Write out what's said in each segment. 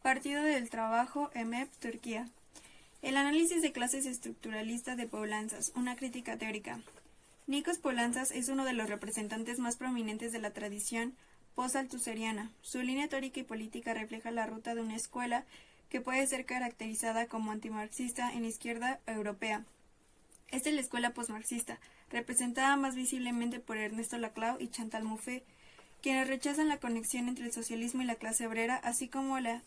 Partido del Trabajo, EMEP, Turquía. El análisis de clases estructuralista de Poulantzas, una crítica teórica. Nikos Poulantzas es uno de los representantes más prominentes de la tradición post-althuseriana. Su línea teórica y política refleja la ruta de una escuela que puede ser caracterizada como antimarxista en la izquierda europea. Esta es la escuela postmarxista, representada más visiblemente por Ernesto Laclau y Chantal Mouffe, quienes rechazan la conexión entre el socialismo y la clase obrera, así como la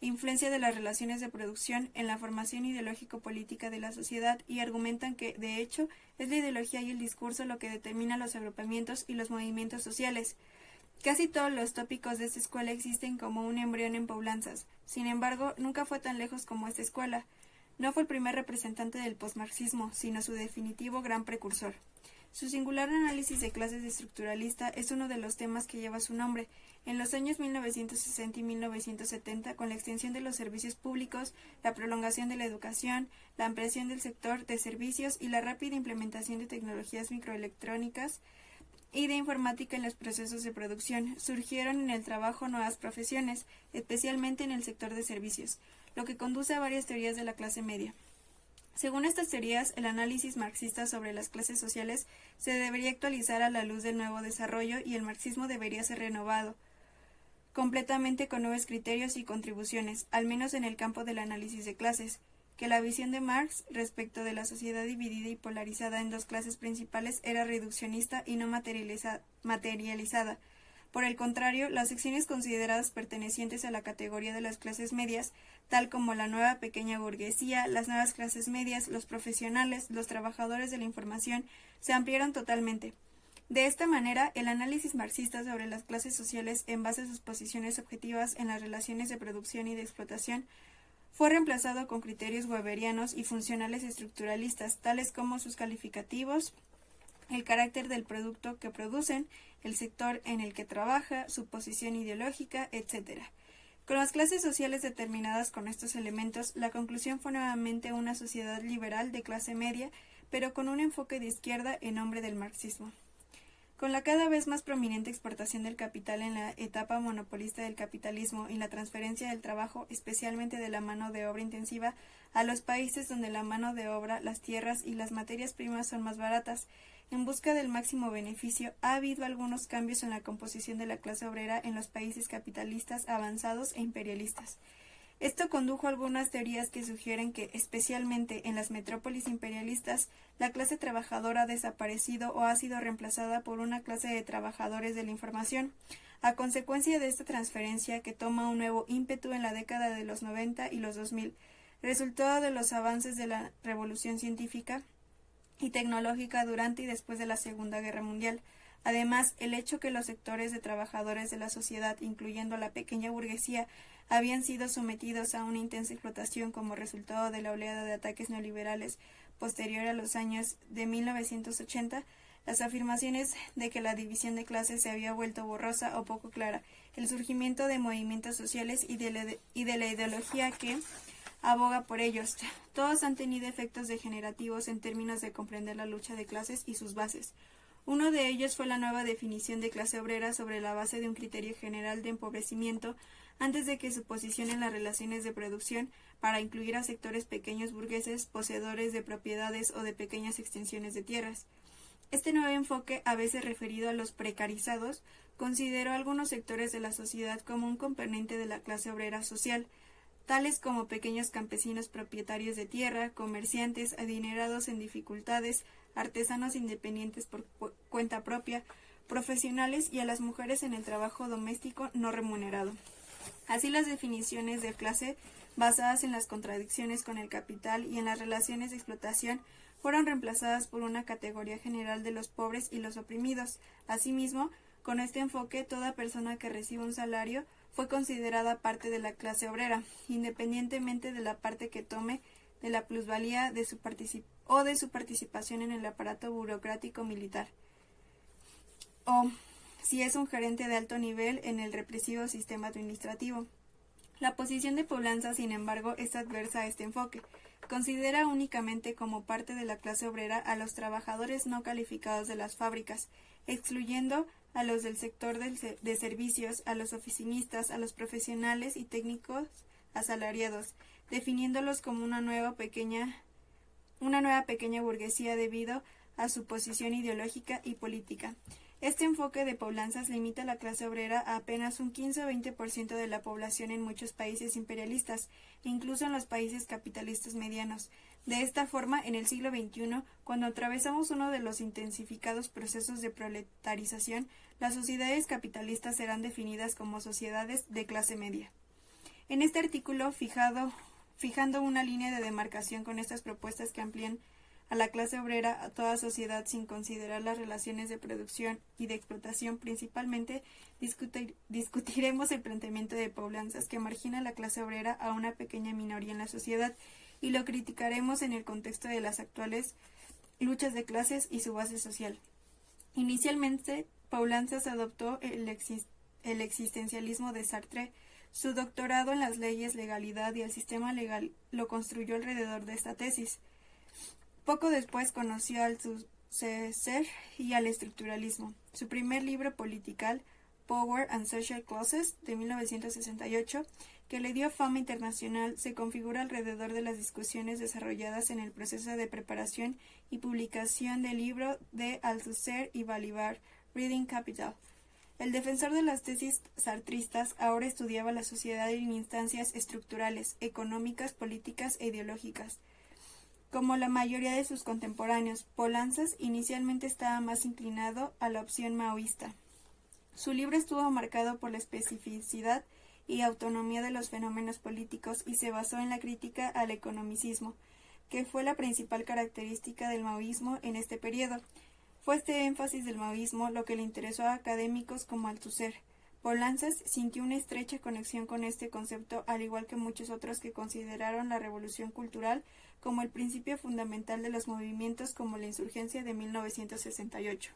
influencia de las relaciones de producción en la formación ideológico-política de la sociedad, y argumentan que, de hecho, es la ideología y el discurso lo que determina los agrupamientos y los movimientos sociales. Casi todos los tópicos de esta escuela existen como un embrión en Poulantzas. Sin embargo, nunca fue tan lejos como esta escuela. No fue el primer representante del posmarxismo, sino su definitivo gran precursor. Su singular análisis de clases estructuralista es uno de los temas que lleva su nombre. En los años 1960 y 1970, con la extensión de los servicios públicos, la prolongación de la educación, la ampliación del sector de servicios y la rápida implementación de tecnologías microelectrónicas y de informática en los procesos de producción, surgieron en el trabajo nuevas profesiones, especialmente en el sector de servicios, lo que conduce a varias teorías de la clase media. Según estas teorías, el análisis marxista sobre las clases sociales se debería actualizar a la luz del nuevo desarrollo y el marxismo debería ser renovado completamente con nuevos criterios y contribuciones, al menos en el campo del análisis de clases, que la visión de Marx respecto de la sociedad dividida y polarizada en dos clases principales era reduccionista y no materializada. Por el contrario, las secciones consideradas pertenecientes a la categoría de las clases medias, tal como la nueva pequeña burguesía, las nuevas clases medias, los profesionales, los trabajadores de la información, se ampliaron totalmente. De esta manera, el análisis marxista sobre las clases sociales en base a sus posiciones objetivas en las relaciones de producción y de explotación fue reemplazado con criterios weberianos y funcionales estructuralistas, tales como sus calificativos, el carácter del producto que producen, el sector en el que trabaja, su posición ideológica, etc. Con las clases sociales determinadas con estos elementos, la conclusión fue nuevamente una sociedad liberal de clase media, pero con un enfoque de izquierda en nombre del marxismo. Con la cada vez más prominente exportación del capital en la etapa monopolista del capitalismo y la transferencia del trabajo, especialmente de la mano de obra intensiva, a los países donde la mano de obra, las tierras y las materias primas son más baratas, en busca del máximo beneficio, ha habido algunos cambios en la composición de la clase obrera en los países capitalistas avanzados e imperialistas. Esto condujo a algunas teorías que sugieren que, especialmente en las metrópolis imperialistas, la clase trabajadora ha desaparecido o ha sido reemplazada por una clase de trabajadores de la información, a consecuencia de esta transferencia que toma un nuevo ímpetu en la década de los 90 y los 2000, resultado de los avances de la revolución científica y tecnológica durante y después de la Segunda Guerra Mundial. Además, el hecho que los sectores de trabajadores de la sociedad, incluyendo la pequeña burguesía, habían sido sometidos a una intensa explotación como resultado de la oleada de ataques neoliberales posterior a los años de 1980, las afirmaciones de que la división de clases se había vuelto borrosa o poco clara, el surgimiento de movimientos sociales y de la ideología que aboga por ellos, todos han tenido efectos degenerativos en términos de comprender la lucha de clases y sus bases. Uno de ellos fue la nueva definición de clase obrera sobre la base de un criterio general de empobrecimiento antes de que su posición en las relaciones de producción para incluir a sectores pequeños burgueses, poseedores de propiedades o de pequeñas extensiones de tierras. Este nuevo enfoque, a veces referido a los precarizados, consideró a algunos sectores de la sociedad como un componente de la clase obrera social, tales como pequeños campesinos propietarios de tierra, comerciantes adinerados en dificultades, artesanos independientes por cuenta propia, profesionales y a las mujeres en el trabajo doméstico no remunerado. Así, las definiciones de clase, basadas en las contradicciones con el capital y en las relaciones de explotación, fueron reemplazadas por una categoría general de los pobres y los oprimidos. Asimismo, con este enfoque, toda persona que recibe un salario fue considerada parte de la clase obrera, independientemente de la parte que tome de la plusvalía de su participación en el aparato burocrático militar, o si es un gerente de alto nivel en el represivo sistema administrativo. La posición de Poulantzas, sin embargo, es adversa a este enfoque. Considera únicamente como parte de la clase obrera a los trabajadores no calificados de las fábricas, excluyendo a los del sector de servicios, a los oficinistas, a los profesionales y técnicos asalariados, definiéndolos como una nueva pequeña burguesía debido a su posición ideológica y política. Este enfoque de Poulantzas limita a la clase obrera a apenas un 15 o 20% de la población en muchos países imperialistas, incluso en los países capitalistas medianos. De esta forma, en el siglo XXI, cuando atravesamos uno de los intensificados procesos de proletarización, las sociedades capitalistas serán definidas como sociedades de clase media. En este artículo, fijando una línea de demarcación con estas propuestas que amplían a la clase obrera a toda sociedad sin considerar las relaciones de producción y de explotación, principalmente discutiremos el planteamiento de Poulantzas que margina a la clase obrera a una pequeña minoría en la sociedad y lo criticaremos en el contexto de las actuales luchas de clases y su base social. Inicialmente, Poulantzas adoptó el existencialismo de Sartre. Su doctorado en las leyes, legalidad y el sistema legal lo construyó alrededor de esta tesis. Poco después conoció al Althusser y al estructuralismo. Su primer libro political, Power and Social Classes, de 1968, que le dio fama internacional, se configura alrededor de las discusiones desarrolladas en el proceso de preparación y publicación del libro de Althusser y Balibar, Reading Capital. El defensor de las tesis sartristas ahora estudiaba la sociedad en instancias estructurales, económicas, políticas e ideológicas. Como la mayoría de sus contemporáneos, Poulantzas inicialmente estaba más inclinado a la opción maoísta. Su libro estuvo marcado por la especificidad y autonomía de los fenómenos políticos y se basó en la crítica al economicismo, que fue la principal característica del maoísmo en este periodo. Fue este énfasis del maoísmo lo que le interesó a académicos como Althusser. Poulantzas sintió una estrecha conexión con este concepto, al igual que muchos otros que consideraron la revolución cultural como el principio fundamental de los movimientos como la insurgencia de 1968.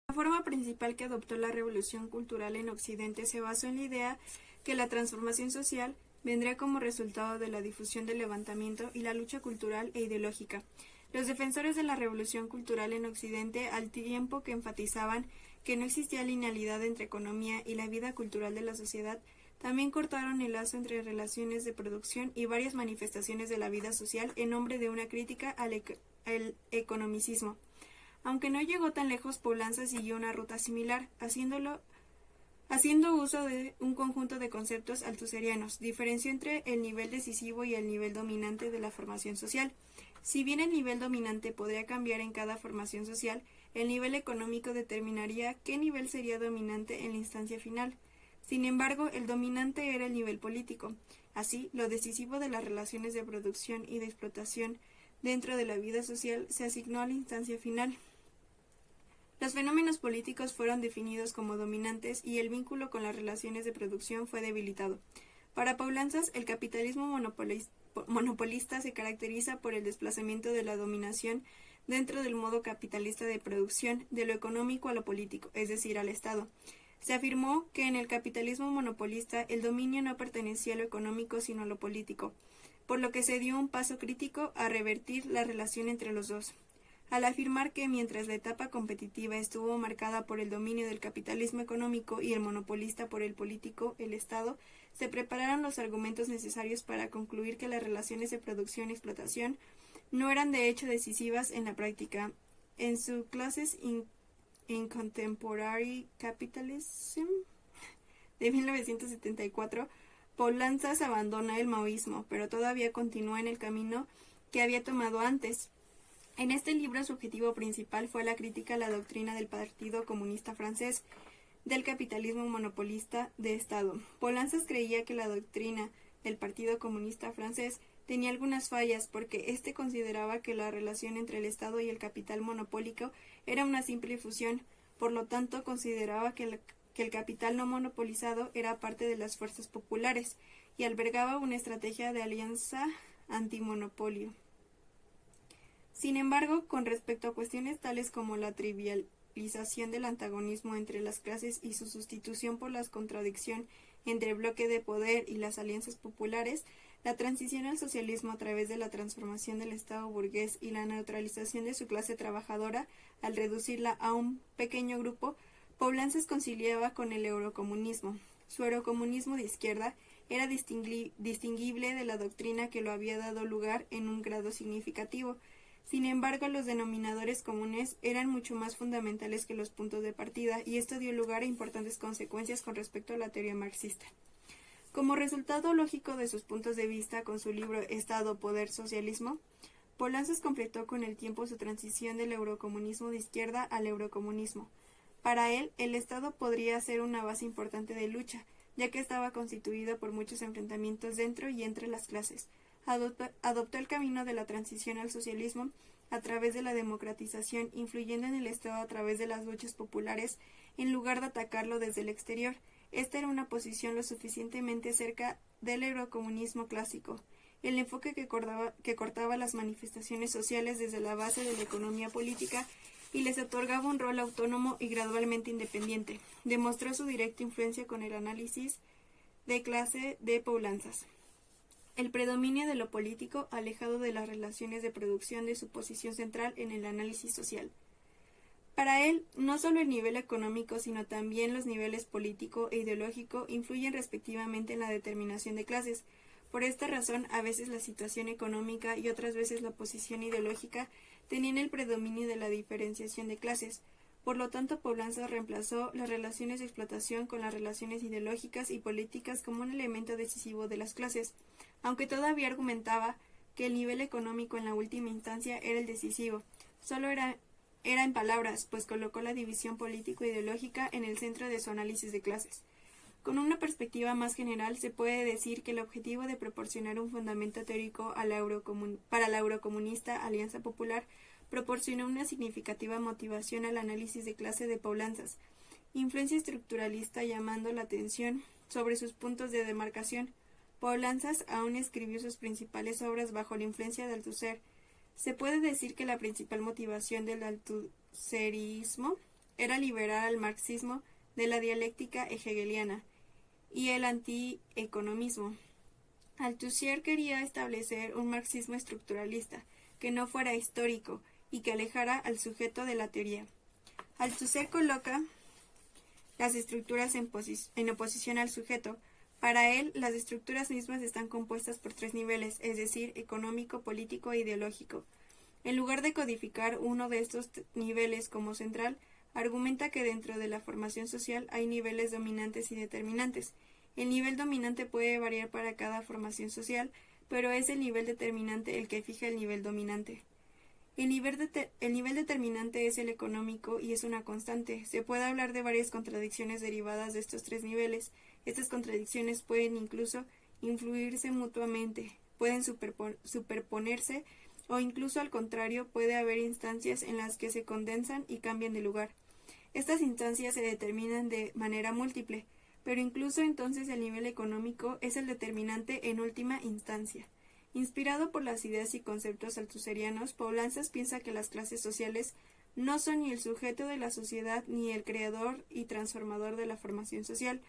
La forma principal que adoptó la revolución cultural en Occidente se basó en la idea que la transformación social vendría como resultado de la difusión del levantamiento y la lucha cultural e ideológica. Los defensores de la revolución cultural en Occidente, al tiempo que enfatizaban que no existía linealidad entre economía y la vida cultural de la sociedad, también cortaron el lazo entre relaciones de producción y varias manifestaciones de la vida social en nombre de una crítica al economicismo. Aunque no llegó tan lejos, Poulantzas siguió una ruta similar, haciendo uso de un conjunto de conceptos althusserianos. Diferenció entre el nivel decisivo y el nivel dominante de la formación social. Si bien el nivel dominante podría cambiar en cada formación social, el nivel económico determinaría qué nivel sería dominante en la instancia final. Sin embargo, el dominante era el nivel político. Así, lo decisivo de las relaciones de producción y de explotación dentro de la vida social se asignó a la instancia final. Los fenómenos políticos fueron definidos como dominantes y el vínculo con las relaciones de producción fue debilitado. Para Poulantzas, el capitalismo monopolista se caracteriza por el desplazamiento de la dominación dentro del modo capitalista de producción, de lo económico a lo político, es decir, al Estado. Se afirmó que en el capitalismo monopolista el dominio no pertenecía a lo económico sino a lo político, por lo que se dio un paso crítico a revertir la relación entre los dos. Al afirmar que mientras la etapa competitiva estuvo marcada por el dominio del capitalismo económico y el monopolista por el político, el Estado, se prepararon los argumentos necesarios para concluir que las relaciones de producción y explotación no eran de hecho decisivas en la práctica. En su Classes in Contemporary Capitalism de 1974, Poulantzas abandona el maoísmo, pero todavía continúa en el camino que había tomado antes. En este libro su objetivo principal fue la crítica a la doctrina del Partido Comunista Francés, del capitalismo monopolista de Estado. Poulantzas creía que la doctrina del Partido Comunista Francés tenía algunas fallas porque éste consideraba que la relación entre el Estado y el capital monopólico era una simple fusión, por lo tanto consideraba que el capital no monopolizado era parte de las fuerzas populares y albergaba una estrategia de alianza antimonopolio. Sin embargo, con respecto a cuestiones tales como la trivialización del antagonismo entre las clases y su sustitución por la contradicción entre el bloque de poder y las alianzas populares, la transición al socialismo a través de la transformación del Estado burgués y la neutralización de su clase trabajadora al reducirla a un pequeño grupo, Poulantzas conciliaba con el eurocomunismo. Su eurocomunismo de izquierda era distinguible de la doctrina que lo había dado lugar en un grado significativo. Sin embargo, los denominadores comunes eran mucho más fundamentales que los puntos de partida, y esto dio lugar a importantes consecuencias con respecto a la teoría marxista. Como resultado lógico de sus puntos de vista con su libro Estado, Poder, Socialismo, Poulantzas completó con el tiempo su transición del eurocomunismo de izquierda al eurocomunismo. Para él, el Estado podría ser una base importante de lucha, ya que estaba constituido por muchos enfrentamientos dentro y entre las clases. Adoptó el camino de la transición al socialismo a través de la democratización, influyendo en el Estado a través de las luchas populares, en lugar de atacarlo desde el exterior. Esta era una posición lo suficientemente cerca del eurocomunismo clásico. El enfoque que cortaba las manifestaciones sociales desde la base de la economía política y les otorgaba un rol autónomo y gradualmente independiente. Demostró su directa influencia con el análisis de clase de Poulantzas. El predominio de lo político, alejado de las relaciones de producción, de su posición central en el análisis social. Para él, no solo el nivel económico, sino también los niveles político e ideológico influyen respectivamente en la determinación de clases. Por esta razón, a veces la situación económica y otras veces la posición ideológica tenían el predominio de la diferenciación de clases. Por lo tanto, Poulantzas reemplazó las relaciones de explotación con las relaciones ideológicas y políticas como un elemento decisivo de las clases, aunque todavía argumentaba que el nivel económico en la última instancia era el decisivo. Solo era en palabras, pues colocó la división político-ideológica en el centro de su análisis de clases. Con una perspectiva más general, se puede decir que el objetivo de proporcionar un fundamento teórico para la eurocomunista Alianza Popular proporcionó una significativa motivación al análisis de clase de Poulantzas, influencia estructuralista llamando la atención sobre sus puntos de demarcación. Poulantzas aún escribió sus principales obras bajo la influencia de Althusser. Se puede decir que la principal motivación del althusserismo era liberar al marxismo de la dialéctica hegeliana y el antieconomismo. Althusser quería establecer un marxismo estructuralista, que no fuera histórico y que alejara al sujeto de la teoría. Althusser coloca las estructuras en oposición al sujeto. Para él, las estructuras mismas están compuestas por tres niveles, es decir, económico, político e ideológico. En lugar de codificar uno de estos niveles como central, argumenta que dentro de la formación social hay niveles dominantes y determinantes. El nivel dominante puede variar para cada formación social, pero es el nivel determinante el que fija el nivel dominante. El nivel determinante es el económico y es una constante. Se puede hablar de varias contradicciones derivadas de estos tres niveles. Estas contradicciones pueden incluso influirse mutuamente, pueden superponerse o incluso al contrario puede haber instancias en las que se condensan y cambian de lugar. Estas instancias se determinan de manera múltiple, pero incluso entonces el nivel económico es el determinante en última instancia. Inspirado por las ideas y conceptos althusserianos, Poulantzas piensa que las clases sociales no son ni el sujeto de la sociedad ni el creador y transformador de la formación social.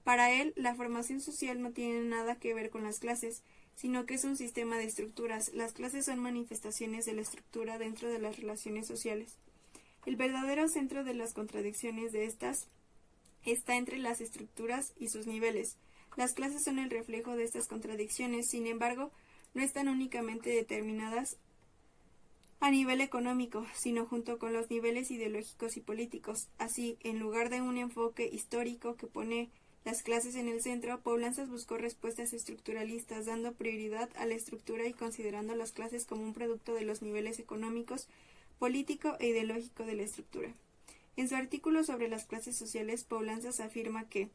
Para él, la formación social no tiene nada que ver con las clases, sino que es un sistema de estructuras. Las clases son manifestaciones de la estructura dentro de las relaciones sociales. El verdadero centro de las contradicciones de estas está entre las estructuras y sus niveles. Las clases son el reflejo de estas contradicciones, sin embargo, no están únicamente determinadas a nivel económico, sino junto con los niveles ideológicos y políticos. Así, en lugar de un enfoque histórico que pone las clases en el centro, Poulantzas buscó respuestas estructuralistas, dando prioridad a la estructura y considerando las clases como un producto de los niveles económicos, político e ideológico de la estructura. En su artículo sobre las clases sociales, Poulantzas afirma que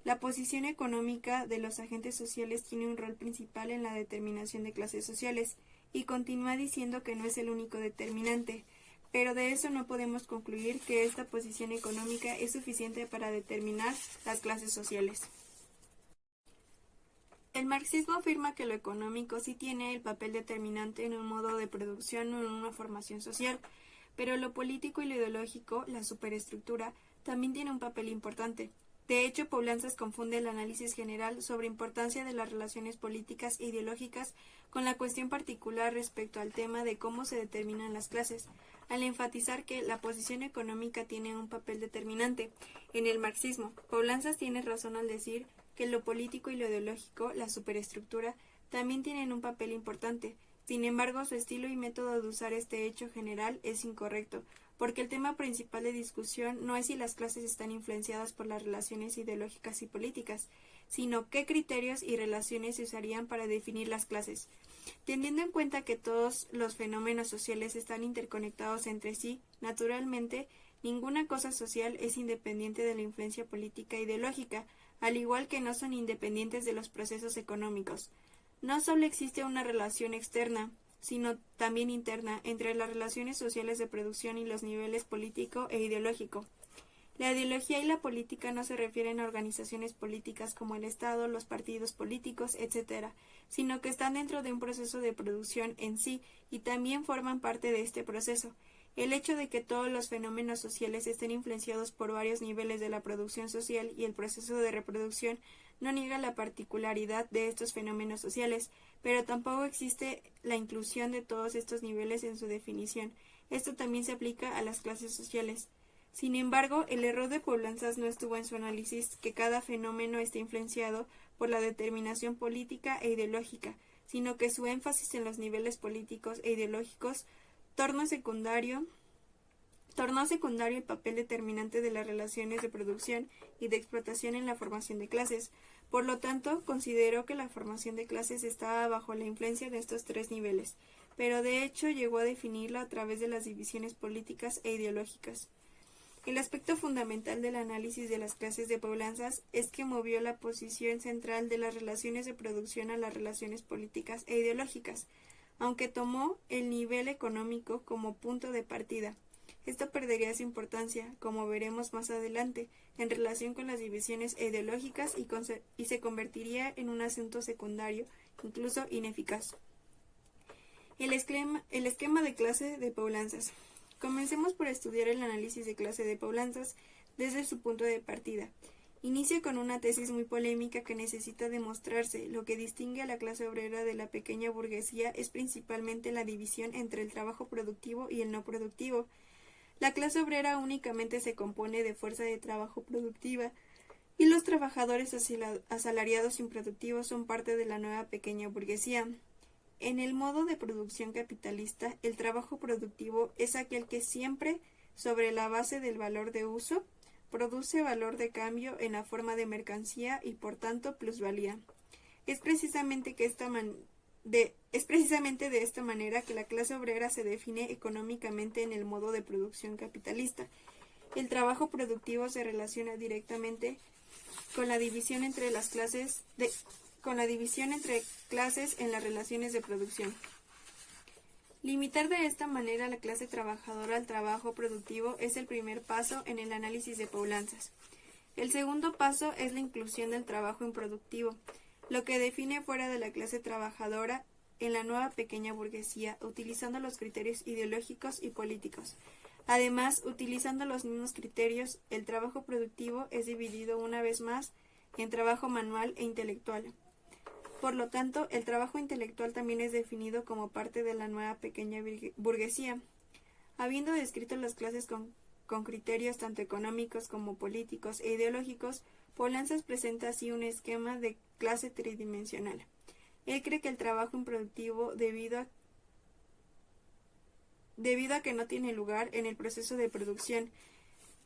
la posición económica de los agentes sociales tiene un rol principal en la determinación de clases sociales, y continúa diciendo que no es el único determinante, pero de eso no podemos concluir que esta posición económica es suficiente para determinar las clases sociales. El marxismo afirma que lo económico sí tiene el papel determinante en un modo de producción o en una formación social, pero lo político y lo ideológico, la superestructura, también tiene un papel importante. De hecho, Poulantzas confunde el análisis general sobre importancia de las relaciones políticas e ideológicas con la cuestión particular respecto al tema de cómo se determinan las clases, al enfatizar que la posición económica tiene un papel determinante en el marxismo. Poulantzas tiene razón al decir que lo político y lo ideológico, la superestructura, también tienen un papel importante. Sin embargo, su estilo y método de usar este hecho general es incorrecto, porque el tema principal de discusión no es si las clases están influenciadas por las relaciones ideológicas y políticas, sino qué criterios y relaciones se usarían para definir las clases. Teniendo en cuenta que todos los fenómenos sociales están interconectados entre sí, naturalmente, ninguna cosa social es independiente de la influencia política e ideológica, al igual que no son independientes de los procesos económicos. No solo existe una relación externa, sino también interna, entre las relaciones sociales de producción y los niveles político e ideológico. La ideología y la política no se refieren a organizaciones políticas como el Estado, los partidos políticos, etc., sino que están dentro de un proceso de producción en sí y también forman parte de este proceso. El hecho de que todos los fenómenos sociales estén influenciados por varios niveles de la producción social y el proceso de reproducción no niega la particularidad de estos fenómenos sociales, pero tampoco existe la inclusión de todos estos niveles en su definición. Esto también se aplica a las clases sociales. Sin embargo, el error de Poulantzas no estuvo en su análisis que cada fenómeno esté influenciado por la determinación política e ideológica, sino que su énfasis en los niveles políticos e ideológicos tornó secundario el papel determinante de las relaciones de producción y de explotación en la formación de clases. Por lo tanto, consideró que la formación de clases estaba bajo la influencia de estos tres niveles, pero de hecho llegó a definirla a través de las divisiones políticas e ideológicas. El aspecto fundamental del análisis de las clases de Poulantzas es que movió la posición central de las relaciones de producción a las relaciones políticas e ideológicas, aunque tomó el nivel económico como punto de partida. Esto perdería su importancia, como veremos más adelante, en relación con las divisiones ideológicas y se convertiría en un asunto secundario, incluso ineficaz. El esquema de clase de Poulantzas. Comencemos por estudiar el análisis de clase de Poulantzas desde su punto de partida. Inicia con una tesis muy polémica que necesita demostrarse. Lo que distingue a la clase obrera de la pequeña burguesía es principalmente la división entre el trabajo productivo y el no productivo. La clase obrera únicamente se compone de fuerza de trabajo productiva, y los trabajadores asalariados improductivos son parte de la nueva pequeña burguesía. En el modo de producción capitalista, el trabajo productivo es aquel que siempre, sobre la base del valor de uso, produce valor de cambio en la forma de mercancía y por tanto plusvalía. Es precisamente de esta manera que la clase obrera se define económicamente en el modo de producción capitalista. El trabajo productivo se relaciona directamente con la división entre clases en las relaciones de producción. Limitar de esta manera a la clase trabajadora al trabajo productivo es el primer paso en el análisis de Poulantzas. El segundo paso es la inclusión del trabajo improductivo, lo que define fuera de la clase trabajadora en la nueva pequeña burguesía, utilizando los criterios ideológicos y políticos. Además, utilizando los mismos criterios, el trabajo productivo es dividido una vez más en trabajo manual e intelectual. Por lo tanto, el trabajo intelectual también es definido como parte de la nueva pequeña burguesía. Habiendo descrito las clases con criterios tanto económicos como políticos e ideológicos, Poulantzas presenta así un esquema de clase tridimensional. Él cree que el trabajo improductivo, debido a que no tiene lugar en el proceso de producción,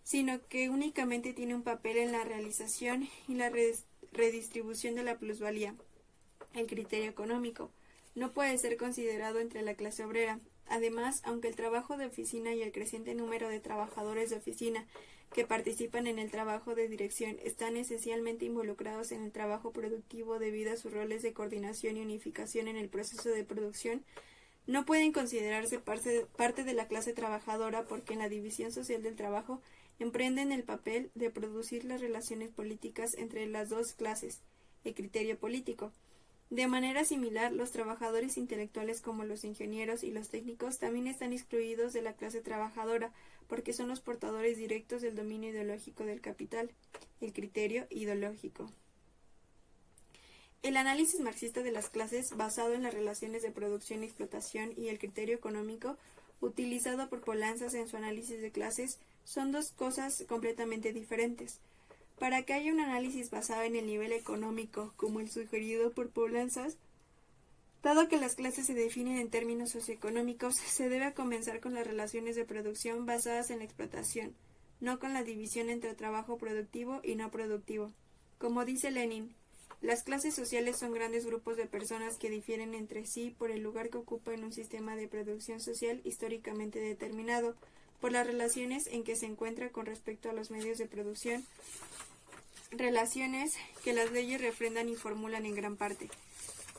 sino que únicamente tiene un papel en la realización y la redistribución de la plusvalía. El criterio económico no puede ser considerado entre la clase obrera. Además, aunque el trabajo de oficina y el creciente número de trabajadores de oficina que participan en el trabajo de dirección están esencialmente involucrados en el trabajo productivo debido a sus roles de coordinación y unificación en el proceso de producción, no pueden considerarse parte de la clase trabajadora porque en la división social del trabajo emprenden el papel de producir las relaciones políticas entre las dos clases, el criterio político. De manera similar, los trabajadores intelectuales como los ingenieros y los técnicos también están excluidos de la clase trabajadora porque son los portadores directos del dominio ideológico del capital, el criterio ideológico. El análisis marxista de las clases, basado en las relaciones de producción y explotación y el criterio económico, utilizado por Poulantzas en su análisis de clases, son dos cosas completamente diferentes. Para que haya un análisis basado en el nivel económico, como el sugerido por Poulantzas, dado que las clases se definen en términos socioeconómicos, se debe comenzar con las relaciones de producción basadas en la explotación, no con la división entre trabajo productivo y no productivo. Como dice Lenin, las clases sociales son grandes grupos de personas que difieren entre sí por el lugar que ocupan en un sistema de producción social históricamente determinado, por las relaciones en que se encuentra con respecto a los medios de producción, relaciones que las leyes refrendan y formulan en gran parte,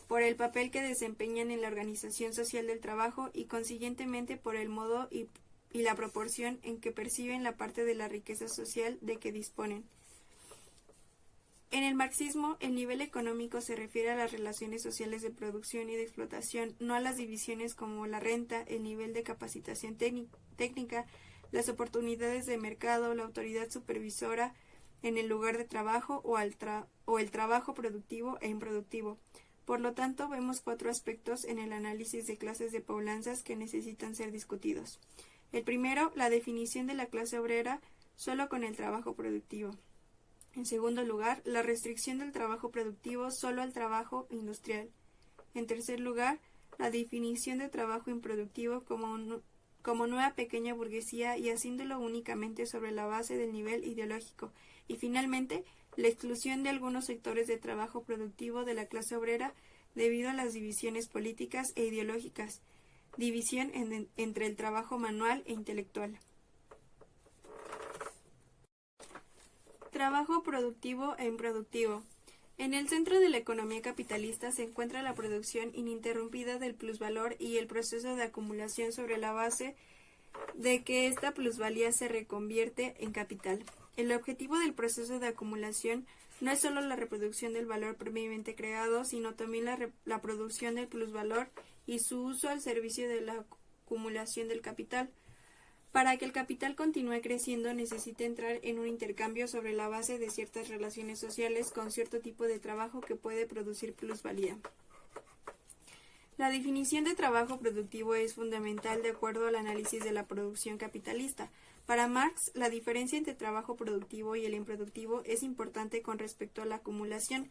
por el papel que desempeñan en la organización social del trabajo y consiguientemente por el modo y la proporción en que perciben la parte de la riqueza social de que disponen. En el marxismo, el nivel económico se refiere a las relaciones sociales de producción y de explotación, no a las divisiones como la renta, el nivel de capacitación técnica, las oportunidades de mercado, la autoridad supervisora en el lugar de trabajo o el trabajo productivo e improductivo. Por lo tanto, vemos 4 aspectos en el análisis de clases de Poulantzas que necesitan ser discutidos. El primero, la definición de la clase obrera solo con el trabajo productivo. En segundo lugar, la restricción del trabajo productivo solo al trabajo industrial. En tercer lugar, la definición de trabajo improductivo como nueva pequeña burguesía y haciéndolo únicamente sobre la base del nivel ideológico. Y finalmente, la exclusión de algunos sectores de trabajo productivo de la clase obrera debido a las divisiones políticas e ideológicas, división entre el trabajo manual e intelectual. Trabajo productivo e improductivo. En el centro de la economía capitalista se encuentra la producción ininterrumpida del plusvalor y el proceso de acumulación sobre la base de que esta plusvalía se reconvierte en capital. El objetivo del proceso de acumulación no es solo la reproducción del valor previamente creado, sino también la producción del plusvalor y su uso al servicio de la acumulación del capital. Para que el capital continúe creciendo, necesita entrar en un intercambio sobre la base de ciertas relaciones sociales con cierto tipo de trabajo que puede producir plusvalía. La definición de trabajo productivo es fundamental de acuerdo al análisis de la producción capitalista. Para Marx, la diferencia entre trabajo productivo y el improductivo es importante con respecto a la acumulación,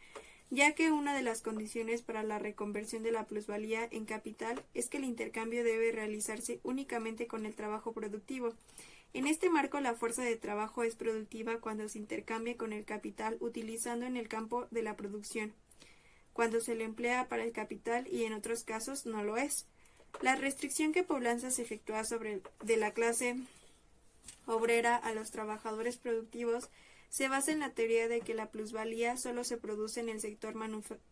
ya que una de las condiciones para la reconversión de la plusvalía en capital es que el intercambio debe realizarse únicamente con el trabajo productivo. En este marco, la fuerza de trabajo es productiva cuando se intercambia con el capital utilizando en el campo de la producción, cuando se le emplea para el capital y en otros casos no lo es. La restricción que Poulantzas efectúa de la clase obrera a los trabajadores productivos se basa en la teoría de que la plusvalía solo se produce en el sector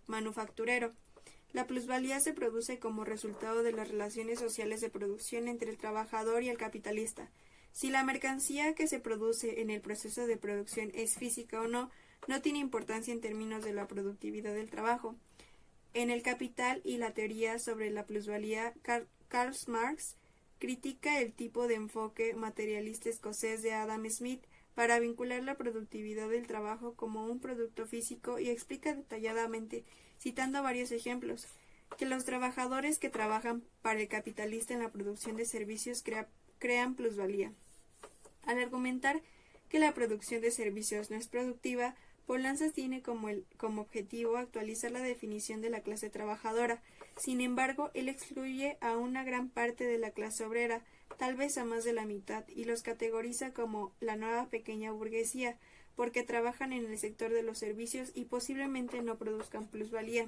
manufacturero. La plusvalía se produce como resultado de las relaciones sociales de producción entre el trabajador y el capitalista. Si la mercancía que se produce en el proceso de producción es física o no, no tiene importancia en términos de la productividad del trabajo. En El Capital y la teoría sobre la plusvalía, Karl Marx critica el tipo de enfoque materialista escocés de Adam Smith para vincular la productividad del trabajo como un producto físico y explica detalladamente, citando varios ejemplos, que los trabajadores que trabajan para el capitalista en la producción de servicios crean plusvalía. Al argumentar que la producción de servicios no es productiva, Poulantzas tiene como objetivo actualizar la definición de la clase trabajadora. Sin embargo, él excluye a una gran parte de la clase obrera, tal vez a más de la mitad, y los categoriza como la nueva pequeña burguesía, porque trabajan en el sector de los servicios y posiblemente no produzcan plusvalía.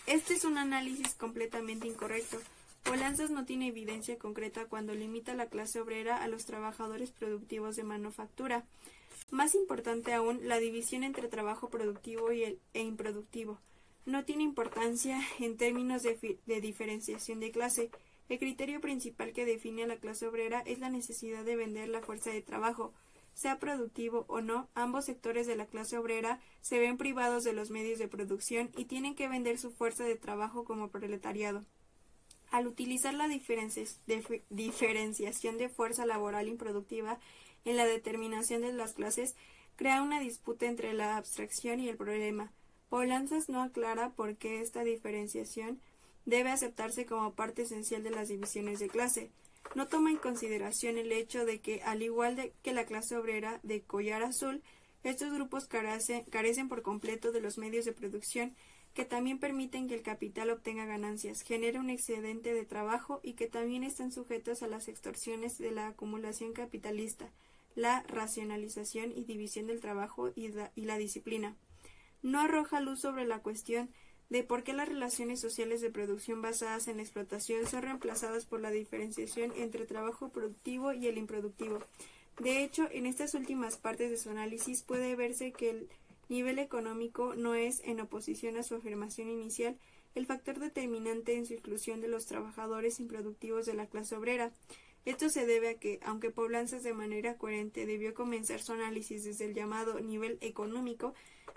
Este es un análisis completamente incorrecto. Poulantzas no tiene evidencia concreta cuando limita la clase obrera a los trabajadores productivos de manufactura. Más importante aún, la división entre trabajo productivo e improductivo no tiene importancia en términos de diferenciación de clase. El criterio principal que define a la clase obrera es la necesidad de vender la fuerza de trabajo. Sea productivo o no, ambos sectores de la clase obrera se ven privados de los medios de producción y tienen que vender su fuerza de trabajo como proletariado. Al utilizar la diferenciación de fuerza laboral improductiva en la determinación de las clases, crea una disputa entre la abstracción y el problema. Poulantzas no aclara por qué esta diferenciación debe aceptarse como parte esencial de las divisiones de clase. no toma en consideración el hecho de que, al igual que la clase obrera de collar azul, estos grupos carecen por completo de los medios de producción que también permiten que el capital obtenga ganancias, genere un excedente de trabajo y que también están sujetos a las extorsiones de la acumulación capitalista, la racionalización y división del trabajo y la disciplina. No arroja luz sobre la cuestión de por qué las relaciones sociales de producción basadas en la explotación son reemplazadas por la diferenciación entre el trabajo productivo y el improductivo. De hecho, en estas últimas partes de su análisis puede verse que el nivel económico no es, en oposición a su afirmación inicial, el factor determinante en su inclusión de los trabajadores improductivos de la clase obrera. Esto se debe a que, aunque Poblanzas de manera coherente debió comenzar su análisis desde el llamado nivel económico,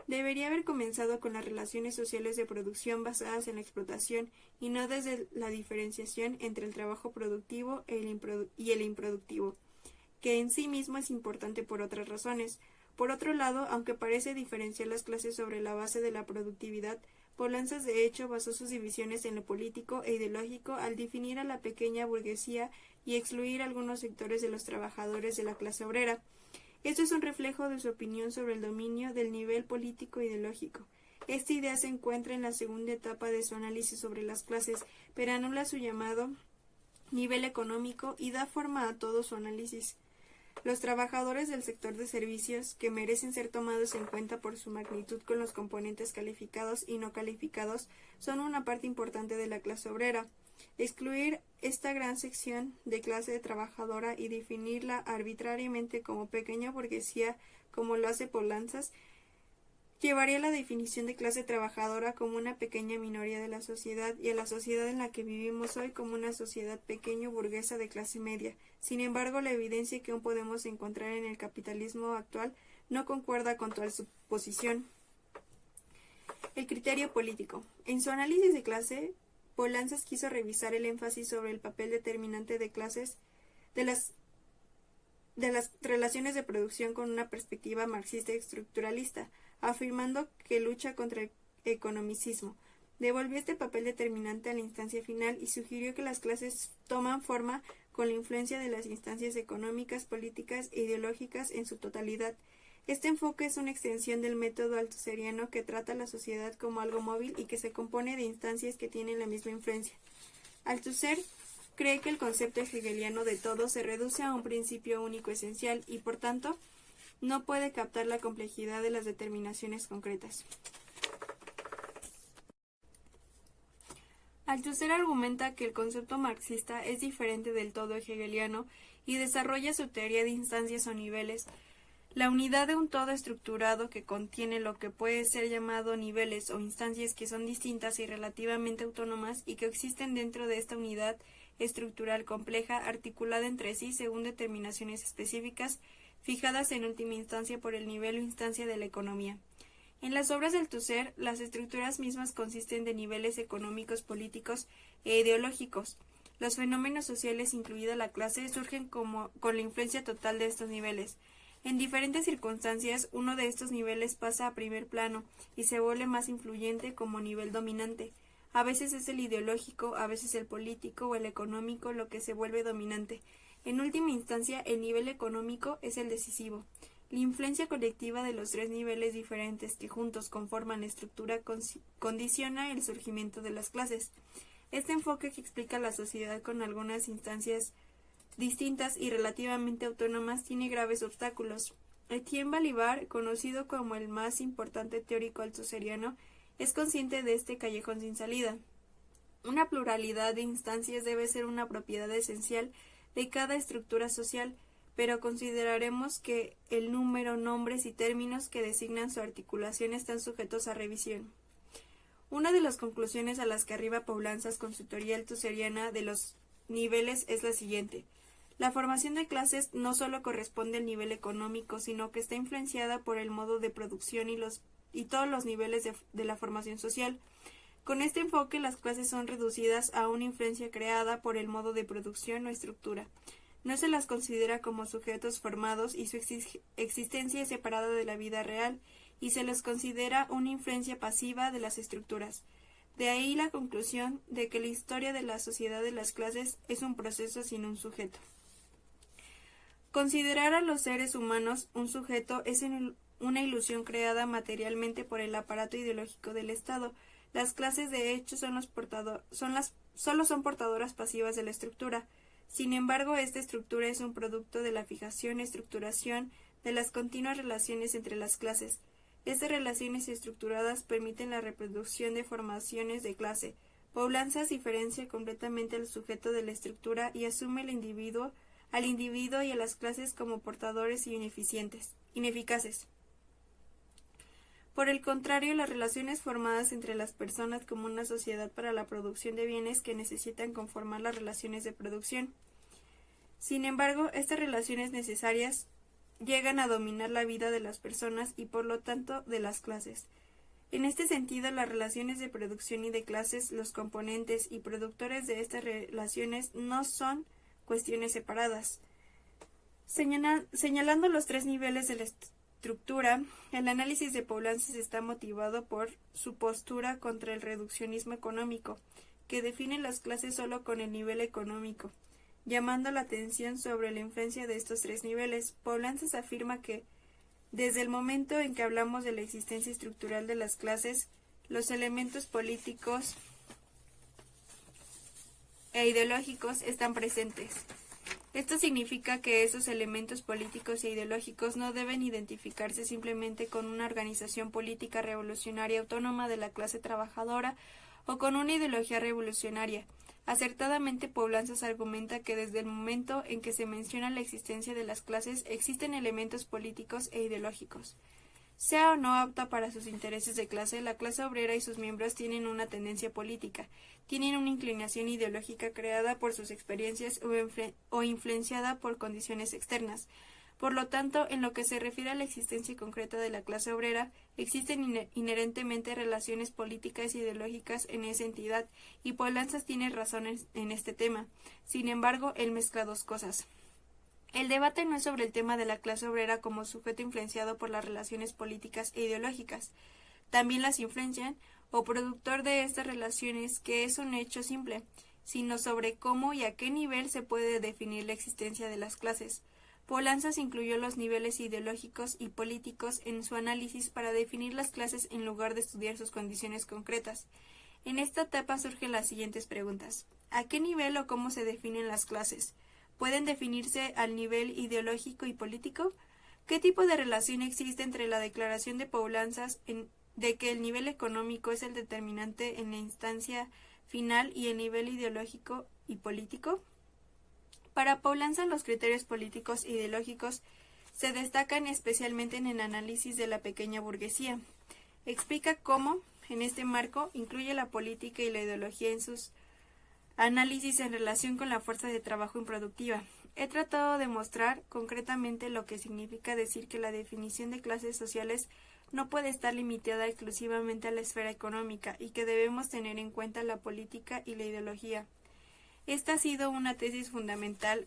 debería haber comenzado con las relaciones sociales de producción basadas en la explotación y no desde la diferenciación entre el trabajo productivo y el improductivo, que en sí mismo es importante por otras razones. Por otro lado, aunque parece diferenciar las clases sobre la base de la productividad, Poblanzas de hecho basó sus divisiones en lo político e ideológico al definir a la pequeña burguesía y excluir algunos sectores de los trabajadores de la clase obrera. Esto es un reflejo de su opinión sobre el dominio del nivel político-ideológico. Esta idea se encuentra en la segunda etapa de su análisis sobre las clases, pero anula su llamado nivel económico y da forma a todo su análisis. Los trabajadores del sector de servicios, que merecen ser tomados en cuenta por su magnitud con los componentes calificados y no calificados, son una parte importante de la clase obrera. Excluir esta gran sección de clase trabajadora y definirla arbitrariamente como pequeña burguesía, como lo hace Poblanzas, llevaría a la definición de clase trabajadora como una pequeña minoría de la sociedad y a la sociedad en la que vivimos hoy como una sociedad pequeño burguesa de clase media. Sin embargo, la evidencia que aún podemos encontrar en el capitalismo actual no concuerda con tal suposición. El criterio político. En su análisis de clase, Poblanzas quiso revisar el énfasis sobre el papel determinante de clases de las relaciones de producción con una perspectiva marxista y estructuralista, afirmando que lucha contra el economicismo. Devolvió este papel determinante a la instancia final y sugirió que las clases toman forma con la influencia de las instancias económicas, políticas e ideológicas en su totalidad. Este enfoque es una extensión del método althuseriano que trata a la sociedad como algo móvil y que se compone de instancias que tienen la misma influencia. Althusser cree que el concepto hegeliano de todo se reduce a un principio único esencial y, por tanto, no puede captar la complejidad de las determinaciones concretas. Althusser argumenta que el concepto marxista es diferente del todo hegeliano y desarrolla su teoría de instancias o niveles. La unidad de un todo estructurado que contiene lo que puede ser llamado niveles o instancias que son distintas y relativamente autónomas y que existen dentro de esta unidad estructural compleja articulada entre sí según determinaciones específicas fijadas en última instancia por el nivel o instancia de la economía. En las obras de Althusser, las estructuras mismas consisten de niveles económicos, políticos e ideológicos. Los fenómenos sociales, incluida la clase, surgen con la influencia total de estos niveles. En diferentes circunstancias, uno de estos niveles pasa a primer plano y se vuelve más influyente como nivel dominante. A veces es el ideológico, a veces el político o el económico lo que se vuelve dominante. En última instancia, el nivel económico es el decisivo. La influencia colectiva de los tres niveles diferentes que juntos conforman la estructura condiciona el surgimiento de las clases. Este enfoque que explica la sociedad con algunas instancias distintas y relativamente autónomas tiene graves obstáculos. Etienne Balibar, conocido como el más importante teórico althusseriano, es consciente de este callejón sin salida. Una pluralidad de instancias debe ser una propiedad esencial de cada estructura social, pero consideraremos que el número, nombres y términos que designan su articulación están sujetos a revisión. Una de las conclusiones a las que arriba Poblanzas con su teoría althusseriana de los niveles es la siguiente. La formación de clases no solo corresponde al nivel económico, sino que está influenciada por el modo de producción y todos los niveles de la formación social. Con este enfoque, las clases son reducidas a una influencia creada por el modo de producción o estructura. No se las considera como sujetos formados y su existencia es separada de la vida real, y se les considera una influencia pasiva de las estructuras. De ahí la conclusión de que la historia de la sociedad de las clases es un proceso sin un sujeto. Considerar a los seres humanos un sujeto es una ilusión creada materialmente por el aparato ideológico del Estado. Las clases de hecho solo son portadoras pasivas de la estructura. Sin embargo, esta estructura es un producto de la fijación y estructuración de las continuas relaciones entre las clases. Estas relaciones estructuradas permiten la reproducción de formaciones de clase. Poulantzas diferencia completamente al sujeto de la estructura y asume al individuo y a las clases como portadores y ineficaces. Por el contrario, las relaciones formadas entre las personas como una sociedad para la producción de bienes que necesitan conformar las relaciones de producción. Sin embargo, estas relaciones necesarias llegan a dominar la vida de las personas y por lo tanto de las clases. En este sentido, las relaciones de producción y de clases, los componentes y productores de estas relaciones no son cuestiones separadas. Señalando los tres niveles de la estructura, el análisis de Poulantzas está motivado por su postura contra el reduccionismo económico, que define las clases solo con el nivel económico. Llamando la atención sobre la influencia de estos tres niveles, Poulantzas afirma que, desde el momento en que hablamos de la existencia estructural de las clases, los elementos políticos e ideológicos están presentes. Esto significa que esos elementos políticos e ideológicos no deben identificarse simplemente con una organización política revolucionaria autónoma de la clase trabajadora o con una ideología revolucionaria. Acertadamente, Poulantzas argumenta que desde el momento en que se menciona la existencia de las clases existen elementos políticos e ideológicos. Sea o no apta para sus intereses de clase, la clase obrera y sus miembros tienen una tendencia política, tienen una inclinación ideológica creada por sus experiencias o influenciada por condiciones externas. Por lo tanto, en lo que se refiere a la existencia concreta de la clase obrera, existen inherentemente relaciones políticas e ideológicas en esa entidad, y Poulantzas tiene razón en este tema. Sin embargo, él mezcla dos cosas. El debate no es sobre el tema de la clase obrera como sujeto influenciado por las relaciones políticas e ideológicas. También las influencian, o productor de estas relaciones, que es un hecho simple, sino sobre cómo y a qué nivel se puede definir la existencia de las clases. Poulantzas incluyó los niveles ideológicos y políticos en su análisis para definir las clases en lugar de estudiar sus condiciones concretas. En esta etapa surgen las siguientes preguntas. ¿A qué nivel o cómo se definen las clases? ¿Pueden definirse al nivel ideológico y político? ¿Qué tipo de relación existe entre la declaración de Poulantzas de que el nivel económico es el determinante en la instancia final y el nivel ideológico y político? Para Poulantzas, los criterios políticos e ideológicos se destacan especialmente en el análisis de la pequeña burguesía. Explica cómo, en este marco, incluye la política y la ideología en sus análisis en relación con la fuerza de trabajo improductiva. He tratado de mostrar concretamente lo que significa decir que la definición de clases sociales no puede estar limitada exclusivamente a la esfera económica y que debemos tener en cuenta la política y la ideología. Esta ha sido una tesis fundamental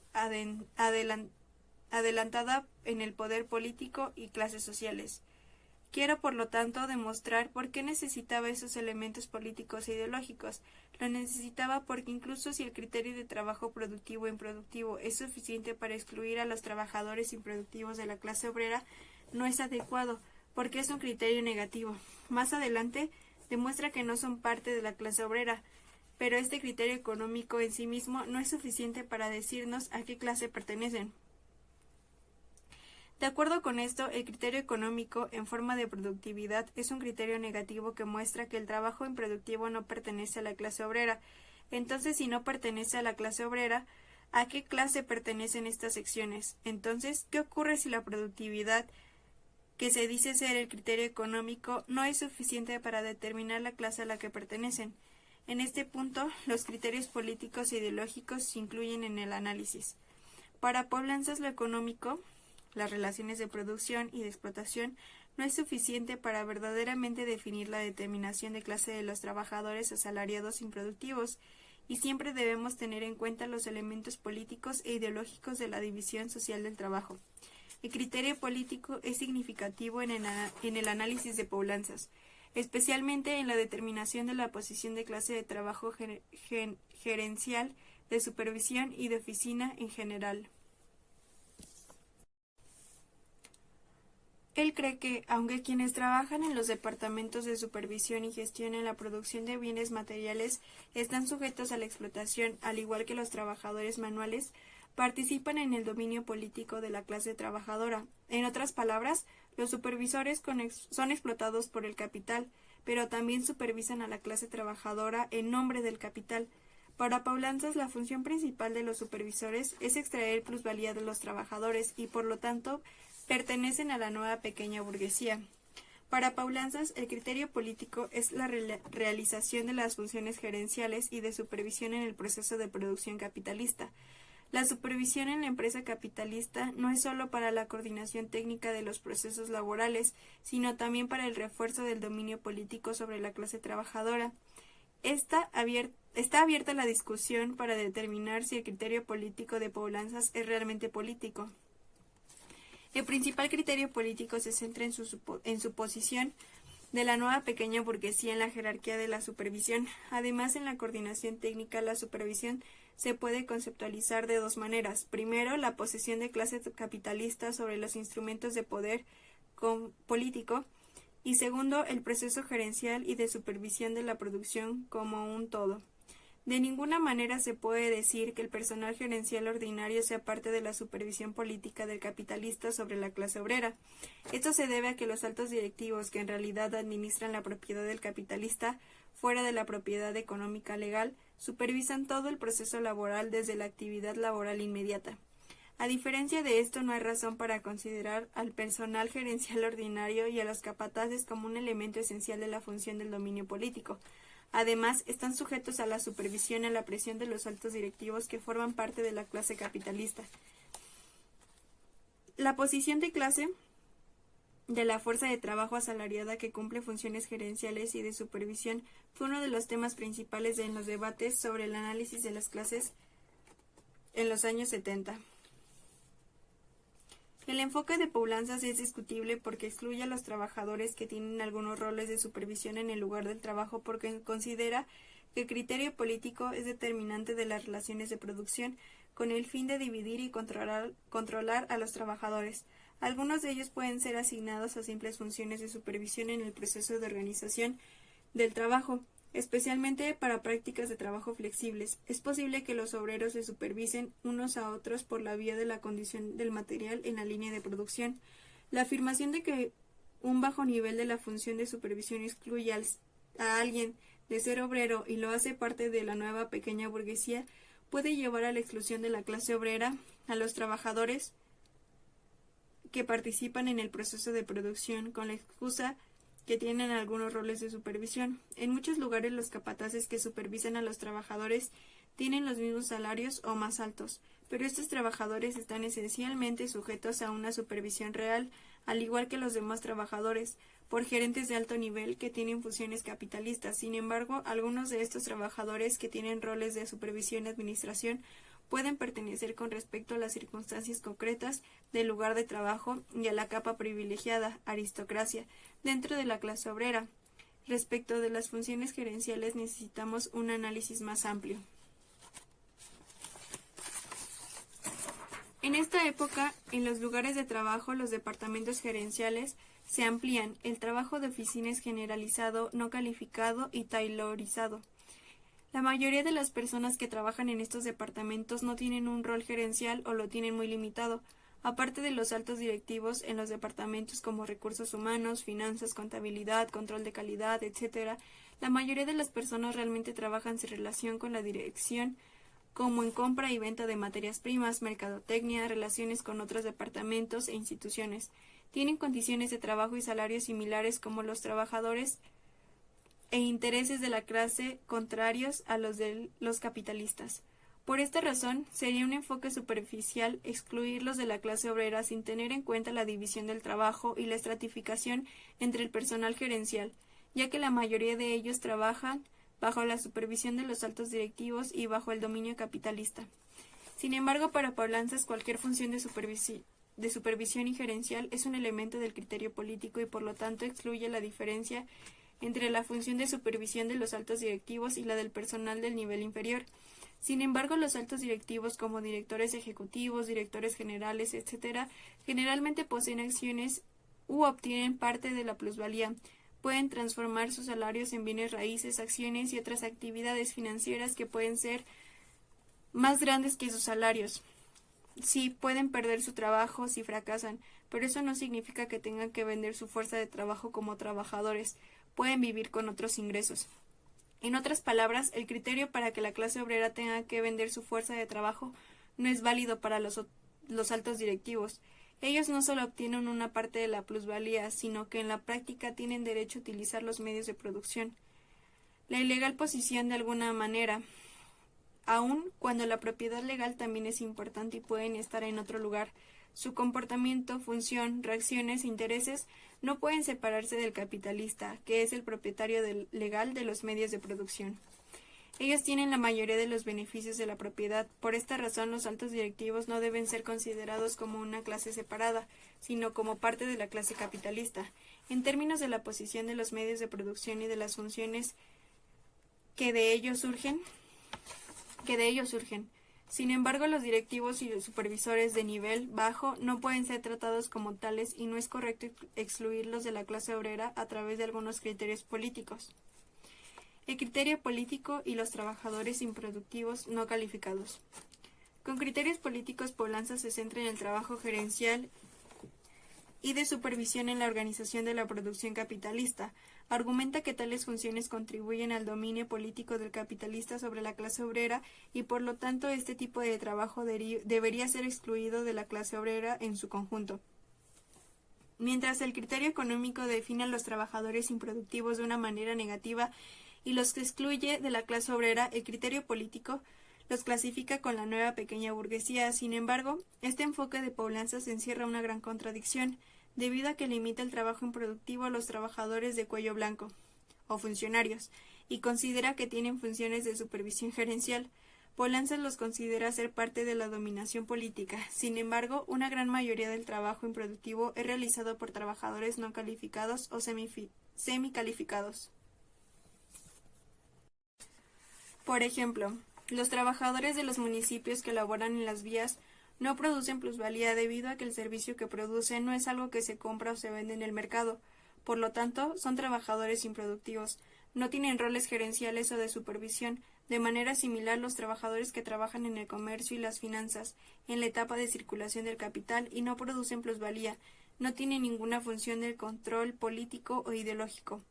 adelantada en el poder político y clases sociales. Quiero, por lo tanto, demostrar por qué necesitaba esos elementos políticos e ideológicos. Lo necesitaba porque incluso si el criterio de trabajo productivo e improductivo es suficiente para excluir a los trabajadores improductivos de la clase obrera, no es adecuado, porque es un criterio negativo. Más adelante, demuestra que no son parte de la clase obrera, pero este criterio económico en sí mismo no es suficiente para decirnos a qué clase pertenecen. De acuerdo con esto, el criterio económico en forma de productividad es un criterio negativo que muestra que el trabajo improductivo no pertenece a la clase obrera. Entonces, si no pertenece a la clase obrera, ¿a qué clase pertenecen estas secciones? Entonces, ¿qué ocurre si la productividad, que se dice ser el criterio económico, no es suficiente para determinar la clase a la que pertenecen? En este punto, los criterios políticos e ideológicos se incluyen en el análisis. Para Poulantzas, lo económico, las relaciones de producción y de explotación, no es suficiente para verdaderamente definir la determinación de clase de los trabajadores asalariados improductivos, y siempre debemos tener en cuenta los elementos políticos e ideológicos de la división social del trabajo. El criterio político es significativo en el análisis de Poulantzas. especialmente en la determinación de la posición de clase de trabajo gerencial, de supervisión y de oficina en general. Él cree que, aunque quienes trabajan en los departamentos de supervisión y gestión en la producción de bienes materiales están sujetos a la explotación, al igual que los trabajadores manuales, participan en el dominio político de la clase trabajadora. En otras palabras, los supervisores son explotados por el capital, pero también supervisan a la clase trabajadora en nombre del capital. Para Paulanzas, la función principal de los supervisores es extraer plusvalía de los trabajadores y, por lo tanto, pertenecen a la nueva pequeña burguesía. Para Paulanzas, el criterio político es la realización de las funciones gerenciales y de supervisión en el proceso de producción capitalista. La supervisión en la empresa capitalista no es sólo para la coordinación técnica de los procesos laborales, sino también para el refuerzo del dominio político sobre la clase trabajadora. Está abierta la discusión para determinar si el criterio político de Paulanzas es realmente político. El principal criterio político se centra en su posición de la nueva pequeña burguesía en la jerarquía de la supervisión. Además, en la coordinación técnica, la supervisión se puede conceptualizar de dos maneras. Primero, la posesión de clase capitalista sobre los instrumentos de poder político, y segundo, el proceso gerencial y de supervisión de la producción como un todo. De ninguna manera se puede decir que el personal gerencial ordinario sea parte de la supervisión política del capitalista sobre la clase obrera. Esto se debe a que los altos directivos, que en realidad administran la propiedad del capitalista, fuera de la propiedad económica legal, supervisan todo el proceso laboral desde la actividad laboral inmediata. A diferencia de esto, no hay razón para considerar al personal gerencial ordinario y a los capataces como un elemento esencial de la función del dominio político. Además, están sujetos a la supervisión y a la presión de los altos directivos que forman parte de la clase capitalista. La posición de clase de la fuerza de trabajo asalariada que cumple funciones gerenciales y de supervisión fue uno de los temas principales en los debates sobre el análisis de las clases en los años 70. El enfoque de Paulanzas es discutible porque excluye a los trabajadores que tienen algunos roles de supervisión en el lugar del trabajo, porque considera que el criterio político es determinante de las relaciones de producción con el fin de dividir y controlar a los trabajadores. Algunos de ellos pueden ser asignados a simples funciones de supervisión en el proceso de organización del trabajo, especialmente para prácticas de trabajo flexibles. Es posible que los obreros se supervisen unos a otros por la vía de la condición del material en la línea de producción. La afirmación de que un bajo nivel de la función de supervisión excluye a alguien de ser obrero y lo hace parte de la nueva pequeña burguesía puede llevar a la exclusión de la clase obrera, a los trabajadores que participan en el proceso de producción con la excusa que tienen algunos roles de supervisión. En muchos lugares los capataces que supervisan a los trabajadores tienen los mismos salarios o más altos, pero estos trabajadores están esencialmente sujetos a una supervisión real, al igual que los demás trabajadores, por gerentes de alto nivel que tienen funciones capitalistas. Sin embargo, algunos de estos trabajadores que tienen roles de supervisión y administración pueden pertenecer con respecto a las circunstancias concretas del lugar de trabajo y a la capa privilegiada, aristocracia, dentro de la clase obrera. Respecto de las funciones gerenciales necesitamos un análisis más amplio. En esta época, en los lugares de trabajo, los departamentos gerenciales se amplían, el trabajo de oficina es generalizado, no calificado y taylorizado. La mayoría de las personas que trabajan en estos departamentos no tienen un rol gerencial o lo tienen muy limitado. Aparte de los altos directivos en los departamentos como recursos humanos, finanzas, contabilidad, control de calidad, etc., la mayoría de las personas realmente trabajan sin relación con la dirección, como en compra y venta de materias primas, mercadotecnia, relaciones con otros departamentos e instituciones. Tienen condiciones de trabajo y salarios similares como los trabajadores e intereses de la clase contrarios a los de los capitalistas. Por esta razón, sería un enfoque superficial excluirlos de la clase obrera sin tener en cuenta la división del trabajo y la estratificación entre el personal gerencial, ya que la mayoría de ellos trabajan bajo la supervisión de los altos directivos y bajo el dominio capitalista. Sin embargo, para Paulanzas, cualquier función de supervisión y gerencial es un elemento del criterio político y por lo tanto excluye la diferencia entre la función de supervisión de los altos directivos y la del personal del nivel inferior. Sin embargo, los altos directivos, como directores ejecutivos, directores generales, etc., generalmente poseen acciones u obtienen parte de la plusvalía. Pueden transformar sus salarios en bienes raíces, acciones y otras actividades financieras que pueden ser más grandes que sus salarios. Sí, pueden perder su trabajo si fracasan, pero eso no significa que tengan que vender su fuerza de trabajo como trabajadores. Pueden vivir con otros ingresos. En otras palabras, el criterio para que la clase obrera tenga que vender su fuerza de trabajo no es válido para los altos directivos. Ellos no solo obtienen una parte de la plusvalía, sino que en la práctica tienen derecho a utilizar los medios de producción. La ilegal posición de alguna manera, aun cuando la propiedad legal también es importante y pueden estar en otro lugar. Su comportamiento, función, reacciones e intereses no pueden separarse del capitalista, que es el propietario legal de los medios de producción. Ellos tienen la mayoría de los beneficios de la propiedad. Por esta razón, los altos directivos no deben ser considerados como una clase separada, sino como parte de la clase capitalista. En términos de la posición de los medios de producción y de las funciones que de ellos surgen. Sin embargo, los directivos y los supervisores de nivel bajo no pueden ser tratados como tales y no es correcto excluirlos de la clase obrera a través de algunos criterios políticos. El criterio político y los trabajadores improductivos no calificados. Con criterios políticos, Poulanzas se centra en el trabajo gerencial y de supervisión en la organización de la producción capitalista. Argumenta que tales funciones contribuyen al dominio político del capitalista sobre la clase obrera y por lo tanto este tipo de trabajo debería ser excluido de la clase obrera en su conjunto. Mientras el criterio económico define a los trabajadores improductivos de una manera negativa y los excluye de la clase obrera, el criterio político los clasifica con la nueva pequeña burguesía. Sin embargo, este enfoque de Poulanzas encierra una gran contradicción, debido a que limita el trabajo improductivo a los trabajadores de cuello blanco, o funcionarios, y considera que tienen funciones de supervisión gerencial. Poulanzas los considera ser parte de la dominación política. Sin embargo, una gran mayoría del trabajo improductivo es realizado por trabajadores no calificados o semicalificados. Por ejemplo, los trabajadores de los municipios que laboran en las vías no producen plusvalía debido a que el servicio que producen no es algo que se compra o se vende en el mercado. Por lo tanto, son trabajadores improductivos. No tienen roles gerenciales o de supervisión. De manera similar, los trabajadores que trabajan en el comercio y las finanzas, en la etapa de circulación del capital y no producen plusvalía, no tienen ninguna función de control político o ideológico.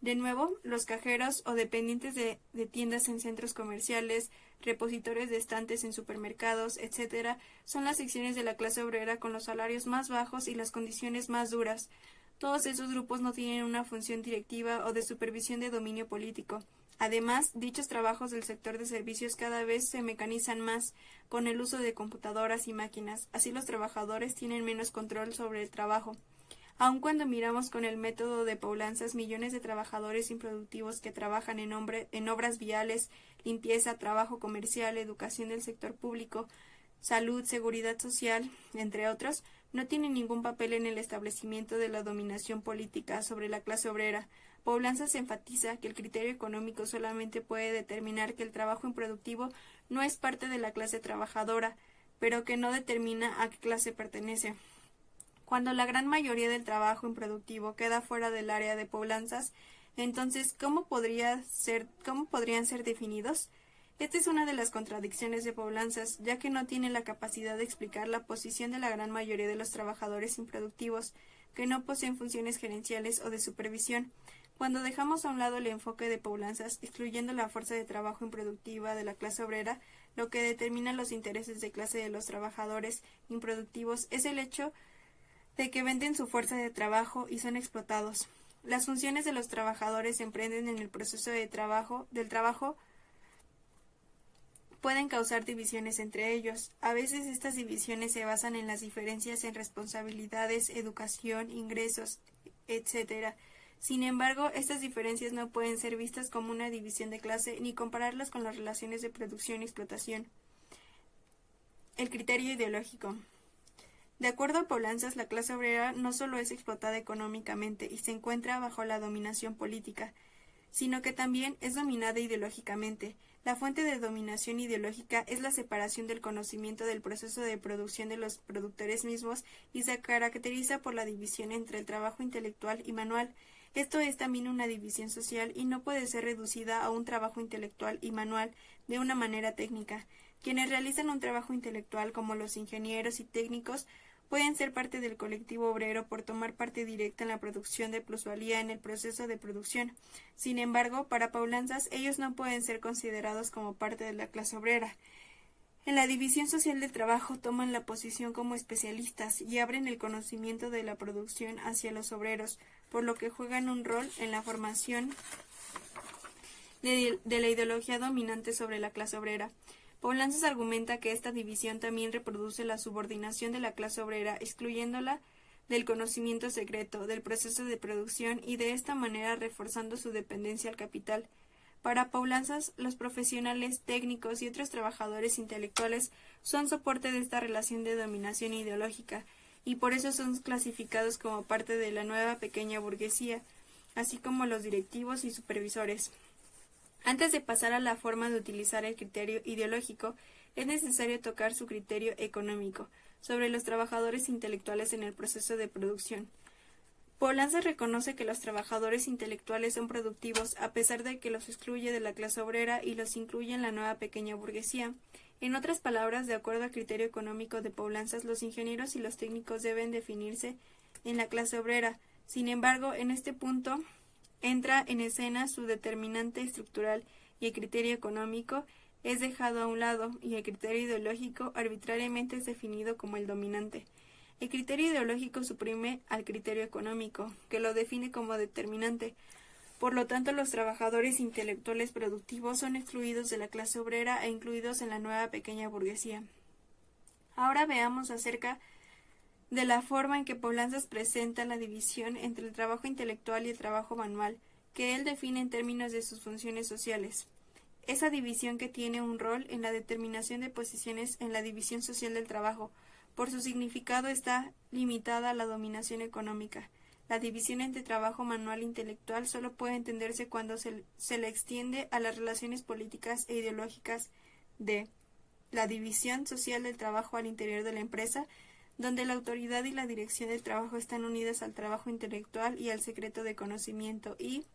De nuevo, los cajeros o dependientes de tiendas en centros comerciales, repositores de estantes en supermercados, etc., son las secciones de la clase obrera con los salarios más bajos y las condiciones más duras. Todos esos grupos no tienen una función directiva o de supervisión de dominio político. Además, dichos trabajos del sector de servicios cada vez se mecanizan más, con el uso de computadoras y máquinas. Así los trabajadores tienen menos control sobre el trabajo. Aun cuando miramos con el método de Poulanzas millones de trabajadores improductivos que trabajan en obras viales, limpieza, trabajo comercial, educación del sector público, salud, seguridad social, entre otros, no tienen ningún papel en el establecimiento de la dominación política sobre la clase obrera. Poulanzas enfatiza que el criterio económico solamente puede determinar que el trabajo improductivo no es parte de la clase trabajadora, pero que no determina a qué clase pertenece. Cuando la gran mayoría del trabajo improductivo queda fuera del área de Poulanzas, entonces, ¿cómo podrían ser definidos? Esta es una de las contradicciones de Poulanzas, ya que no tiene la capacidad de explicar la posición de la gran mayoría de los trabajadores improductivos, que no poseen funciones gerenciales o de supervisión. Cuando dejamos a un lado el enfoque de Poulanzas, excluyendo la fuerza de trabajo improductiva de la clase obrera, lo que determina los intereses de clase de los trabajadores improductivos es el hecho de que venden su fuerza de trabajo y son explotados. Las funciones de los trabajadores emprenden en el proceso del trabajo pueden causar divisiones entre ellos. A veces estas divisiones se basan en las diferencias en responsabilidades, educación, ingresos, etc. Sin embargo, estas diferencias no pueden ser vistas como una división de clase ni compararlas con las relaciones de producción y explotación. El criterio ideológico. De acuerdo a Poulantzas, la clase obrera no solo es explotada económicamente y se encuentra bajo la dominación política, sino que también es dominada ideológicamente. La fuente de dominación ideológica es la separación del conocimiento del proceso de producción de los productores mismos y se caracteriza por la división entre el trabajo intelectual y manual. Esto es también una división social y no puede ser reducida a un trabajo intelectual y manual de una manera técnica. Quienes realizan un trabajo intelectual, como los ingenieros y técnicos, pueden ser parte del colectivo obrero por tomar parte directa en la producción de plusvalía en el proceso de producción. Sin embargo, para Poulantzas, ellos no pueden ser considerados como parte de la clase obrera. En la división social del trabajo toman la posición como especialistas y abren el conocimiento de la producción hacia los obreros, por lo que juegan un rol en la formación de la ideología dominante sobre la clase obrera. Poulantzas argumenta que esta división también reproduce la subordinación de la clase obrera, excluyéndola del conocimiento secreto, del proceso de producción y de esta manera reforzando su dependencia al capital. Para Poulantzas, los profesionales, técnicos y otros trabajadores intelectuales son soporte de esta relación de dominación ideológica y por eso son clasificados como parte de la nueva pequeña burguesía, así como los directivos y supervisores. Antes de pasar a la forma de utilizar el criterio ideológico, es necesario tocar su criterio económico sobre los trabajadores intelectuales en el proceso de producción. Poulantzas reconoce que los trabajadores intelectuales son productivos a pesar de que los excluye de la clase obrera y los incluye en la nueva pequeña burguesía. En otras palabras, de acuerdo al criterio económico de Poulantzas, los ingenieros y los técnicos deben definirse en la clase obrera. Sin embargo, en este punto entra en escena su determinante estructural y el criterio económico es dejado a un lado y el criterio ideológico arbitrariamente es definido como el dominante. El criterio ideológico suprime al criterio económico, que lo define como determinante. Por lo tanto, los trabajadores intelectuales productivos son excluidos de la clase obrera e incluidos en la nueva pequeña burguesía. Ahora veamos acerca de la forma en que Poulantzas presenta la división entre el trabajo intelectual y el trabajo manual, que él define en términos de sus funciones sociales. Esa división que tiene un rol en la determinación de posiciones en la división social del trabajo, por su significado está limitada a la dominación económica. La división entre trabajo manual e intelectual solo puede entenderse cuando se le extiende a las relaciones políticas e ideológicas de la división social del trabajo al interior de la empresa, donde la autoridad y la dirección del trabajo están unidas al trabajo intelectual y al secreto de conocimiento y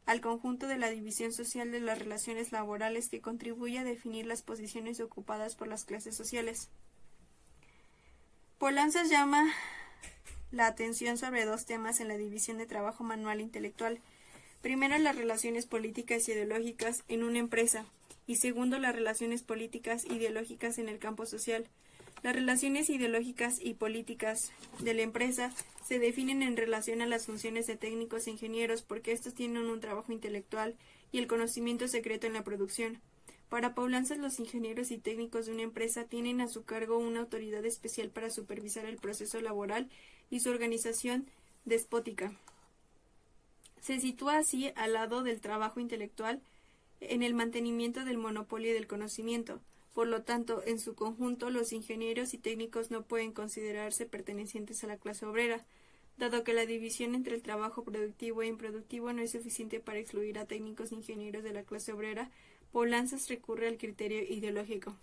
al conjunto de la división social de las relaciones laborales que contribuye a definir las posiciones ocupadas por las clases sociales. Poulantzas llama la atención sobre dos temas en la división de trabajo manual e intelectual. Primero, las relaciones políticas y ideológicas en una empresa y segundo, las relaciones políticas e ideológicas en el campo social. Las relaciones ideológicas y políticas de la empresa se definen en relación a las funciones de técnicos e ingenieros porque estos tienen un trabajo intelectual y el conocimiento secreto en la producción. Para Poulantzas, los ingenieros y técnicos de una empresa tienen a su cargo una autoridad especial para supervisar el proceso laboral y su organización despótica. Se sitúa así al lado del trabajo intelectual en el mantenimiento del monopolio del conocimiento. Por lo tanto, en su conjunto, los ingenieros y técnicos no pueden considerarse pertenecientes a la clase obrera, dado que la división entre el trabajo productivo e improductivo no es suficiente para excluir a técnicos e ingenieros de la clase obrera. Poulantzas recurre al criterio ideológico.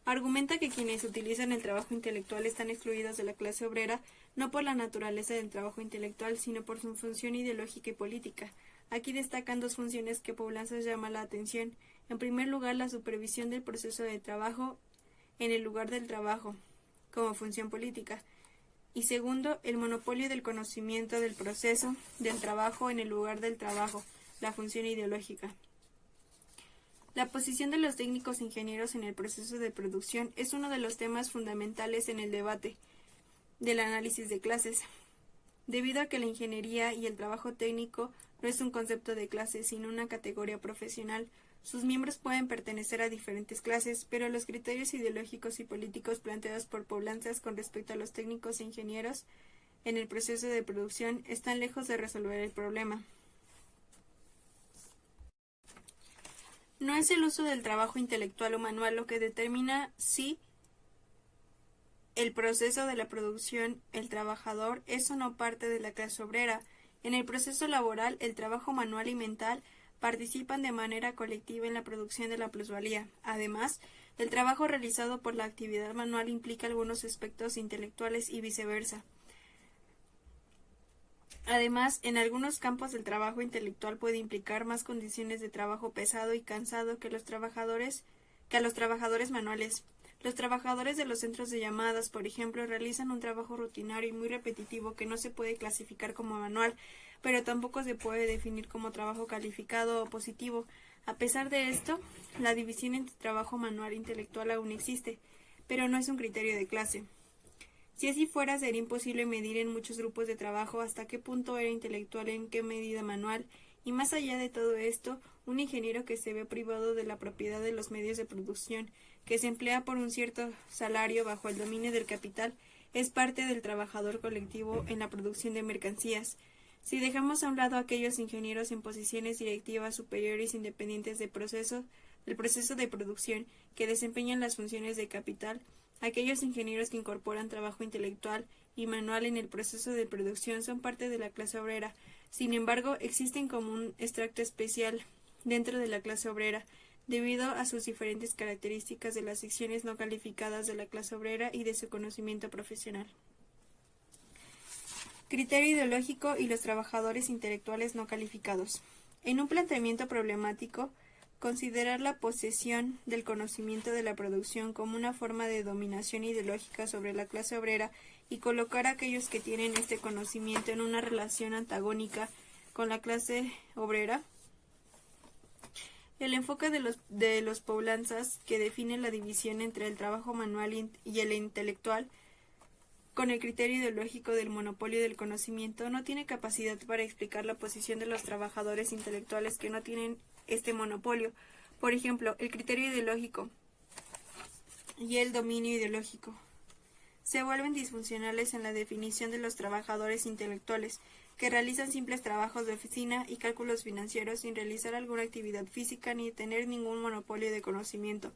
Argumenta que quienes utilizan el trabajo intelectual están excluidos de la clase obrera no por la naturaleza del trabajo intelectual, sino por su función ideológica y política. Aquí destacan dos funciones que Poulantzas llama la atención. En primer lugar, la supervisión del proceso de trabajo en el lugar del trabajo, como función política. Y segundo, el monopolio del conocimiento del proceso del trabajo en el lugar del trabajo, la función ideológica. La posición de los técnicos e ingenieros en el proceso de producción es uno de los temas fundamentales en el debate del análisis de clases, debido a que la ingeniería y el trabajo técnico no es un concepto de clase, sino una categoría profesional. Sus miembros pueden pertenecer a diferentes clases, pero los criterios ideológicos y políticos planteados por Poulantzas con respecto a los técnicos e ingenieros en el proceso de producción están lejos de resolver el problema. No es el uso del trabajo intelectual o manual lo que determina si el proceso de la producción, el trabajador es o no parte de la clase obrera. En el proceso laboral, el trabajo manual y mental participan de manera colectiva en la producción de la plusvalía. Además, el trabajo realizado por la actividad manual implica algunos aspectos intelectuales y viceversa. Además, en algunos campos el trabajo intelectual puede implicar más condiciones de trabajo pesado y cansado que a los trabajadores manuales. Los trabajadores de los centros de llamadas, por ejemplo, realizan un trabajo rutinario y muy repetitivo que no se puede clasificar como manual, pero tampoco se puede definir como trabajo calificado o positivo. A pesar de esto, la división entre trabajo manual e intelectual aún existe, pero no es un criterio de clase. Si así fuera, sería imposible medir en muchos grupos de trabajo hasta qué punto era intelectual y en qué medida manual, y más allá de todo esto, un ingeniero que se ve privado de la propiedad de los medios de producción, que se emplea por un cierto salario bajo el dominio del capital, es parte del trabajador colectivo en la producción de mercancías. Si dejamos a un lado a aquellos ingenieros en posiciones directivas superiores independientes del proceso de producción, que desempeñan las funciones de capital, aquellos ingenieros que incorporan trabajo intelectual y manual en el proceso de producción son parte de la clase obrera. Sin embargo, existen como un extracto especial dentro de la clase obrera, debido a sus diferentes características de las secciones no calificadas de la clase obrera y de su conocimiento profesional. Criterio ideológico y los trabajadores intelectuales no calificados. En un planteamiento problemático, considerar la posesión del conocimiento de la producción como una forma de dominación ideológica sobre la clase obrera y colocar a aquellos que tienen este conocimiento en una relación antagónica con la clase obrera. El enfoque de los Poulantzas, que define la división entre el trabajo manual y el intelectual, con el criterio ideológico del monopolio del conocimiento, no tiene capacidad para explicar la posición de los trabajadores intelectuales que no tienen este monopolio. Por ejemplo, el criterio ideológico y el dominio ideológico se vuelven disfuncionales en la definición de los trabajadores intelectuales, que realizan simples trabajos de oficina y cálculos financieros sin realizar alguna actividad física ni tener ningún monopolio de conocimiento,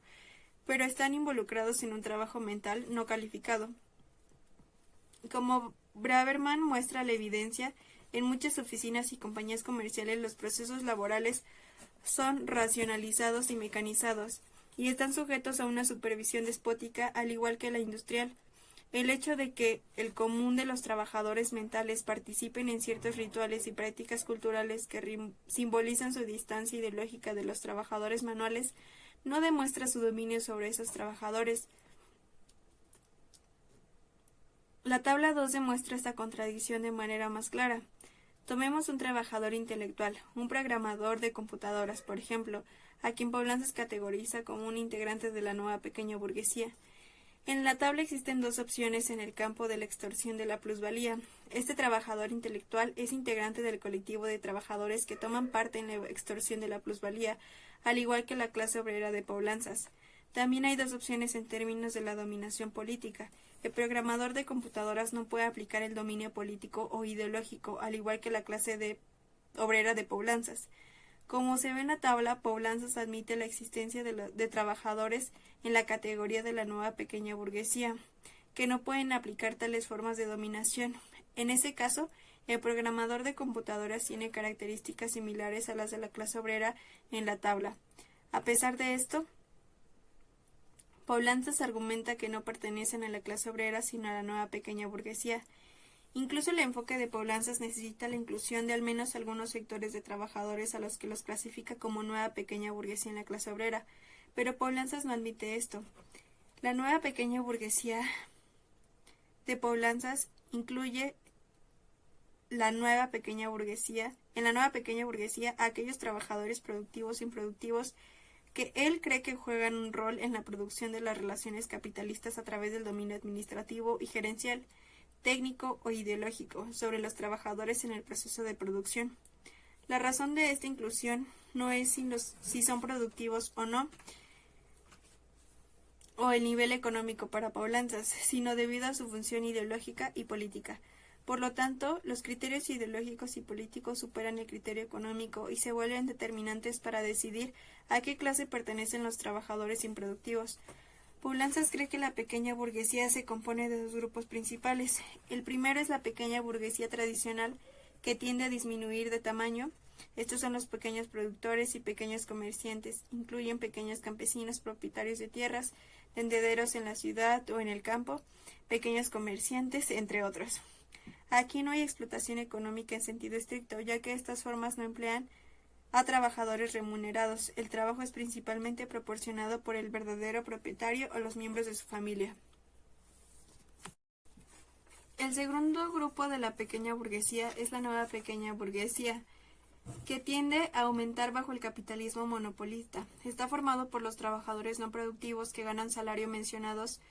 pero están involucrados en un trabajo mental no calificado. Como Braverman muestra la evidencia, en muchas oficinas y compañías comerciales los procesos laborales son racionalizados y mecanizados, y están sujetos a una supervisión despótica, al igual que la industrial. El hecho de que el común de los trabajadores mentales participen en ciertos rituales y prácticas culturales que simbolizan su distancia ideológica de los trabajadores manuales no demuestra su dominio sobre esos trabajadores. La tabla 2 demuestra esta contradicción de manera más clara. Tomemos un trabajador intelectual, un programador de computadoras, por ejemplo, a quien Poulantzas categoriza como un integrante de la nueva pequeña burguesía. En la tabla existen dos opciones en el campo de la extorsión de la plusvalía. Este trabajador intelectual es integrante del colectivo de trabajadores que toman parte en la extorsión de la plusvalía, al igual que la clase obrera de Poulantzas. También hay dos opciones en términos de la dominación política. El programador de computadoras no puede aplicar el dominio político o ideológico, al igual que la clase obrera de Poulantzas. Como se ve en la tabla, Poulantzas admite la existencia de trabajadores en la categoría de la nueva pequeña burguesía, que no pueden aplicar tales formas de dominación. En ese caso, el programador de computadoras tiene características similares a las de la clase obrera en la tabla. A pesar de esto, Poulantzas argumenta que no pertenecen a la clase obrera sino a la nueva pequeña burguesía. Incluso el enfoque de Poulantzas necesita la inclusión de al menos algunos sectores de trabajadores a los que los clasifica como nueva pequeña burguesía en la clase obrera, pero Poulantzas no admite esto. La nueva pequeña burguesía de Poulantzas incluye en la nueva pequeña burguesía a aquellos trabajadores productivos e improductivos que él cree que juegan un rol en la producción de las relaciones capitalistas a través del dominio administrativo y gerencial, técnico o ideológico sobre los trabajadores en el proceso de producción. La razón de esta inclusión no es si son productivos o no, o el nivel económico para Poulantzas, sino debido a su función ideológica y política. Por lo tanto, los criterios ideológicos y políticos superan el criterio económico y se vuelven determinantes para decidir a qué clase pertenecen los trabajadores improductivos. Poulanzas cree que la pequeña burguesía se compone de dos grupos principales. El primero es la pequeña burguesía tradicional, que tiende a disminuir de tamaño. Estos son los pequeños productores y pequeños comerciantes. Incluyen pequeños campesinos propietarios de tierras, tenderos en la ciudad o en el campo, pequeños comerciantes, entre otros. Aquí no hay explotación económica en sentido estricto, ya que estas formas no emplean a trabajadores remunerados. El trabajo es principalmente proporcionado por el verdadero propietario o los miembros de su familia. El segundo grupo de la pequeña burguesía es la nueva pequeña burguesía, que tiende a aumentar bajo el capitalismo monopolista. Está formado por los trabajadores no productivos que ganan salario mencionados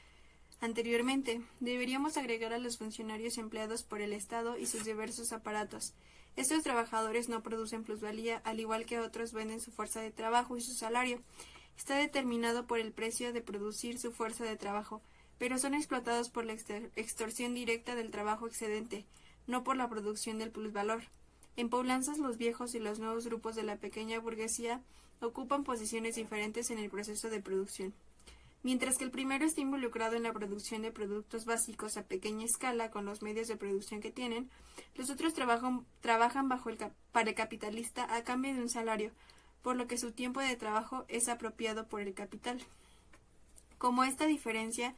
anteriormente. Deberíamos agregar a los funcionarios empleados por el Estado y sus diversos aparatos. Estos trabajadores no producen plusvalía, al igual que otros venden su fuerza de trabajo y su salario. Está determinado por el precio de producir su fuerza de trabajo, pero son explotados por la extorsión directa del trabajo excedente, no por la producción del plusvalor. En Poulanzas, los viejos y los nuevos grupos de la pequeña burguesía ocupan posiciones diferentes en el proceso de producción. Mientras que el primero está involucrado en la producción de productos básicos a pequeña escala con los medios de producción que tienen, los otros trabajan para el capitalista a cambio de un salario, por lo que su tiempo de trabajo es apropiado por el capital. Como esta diferencia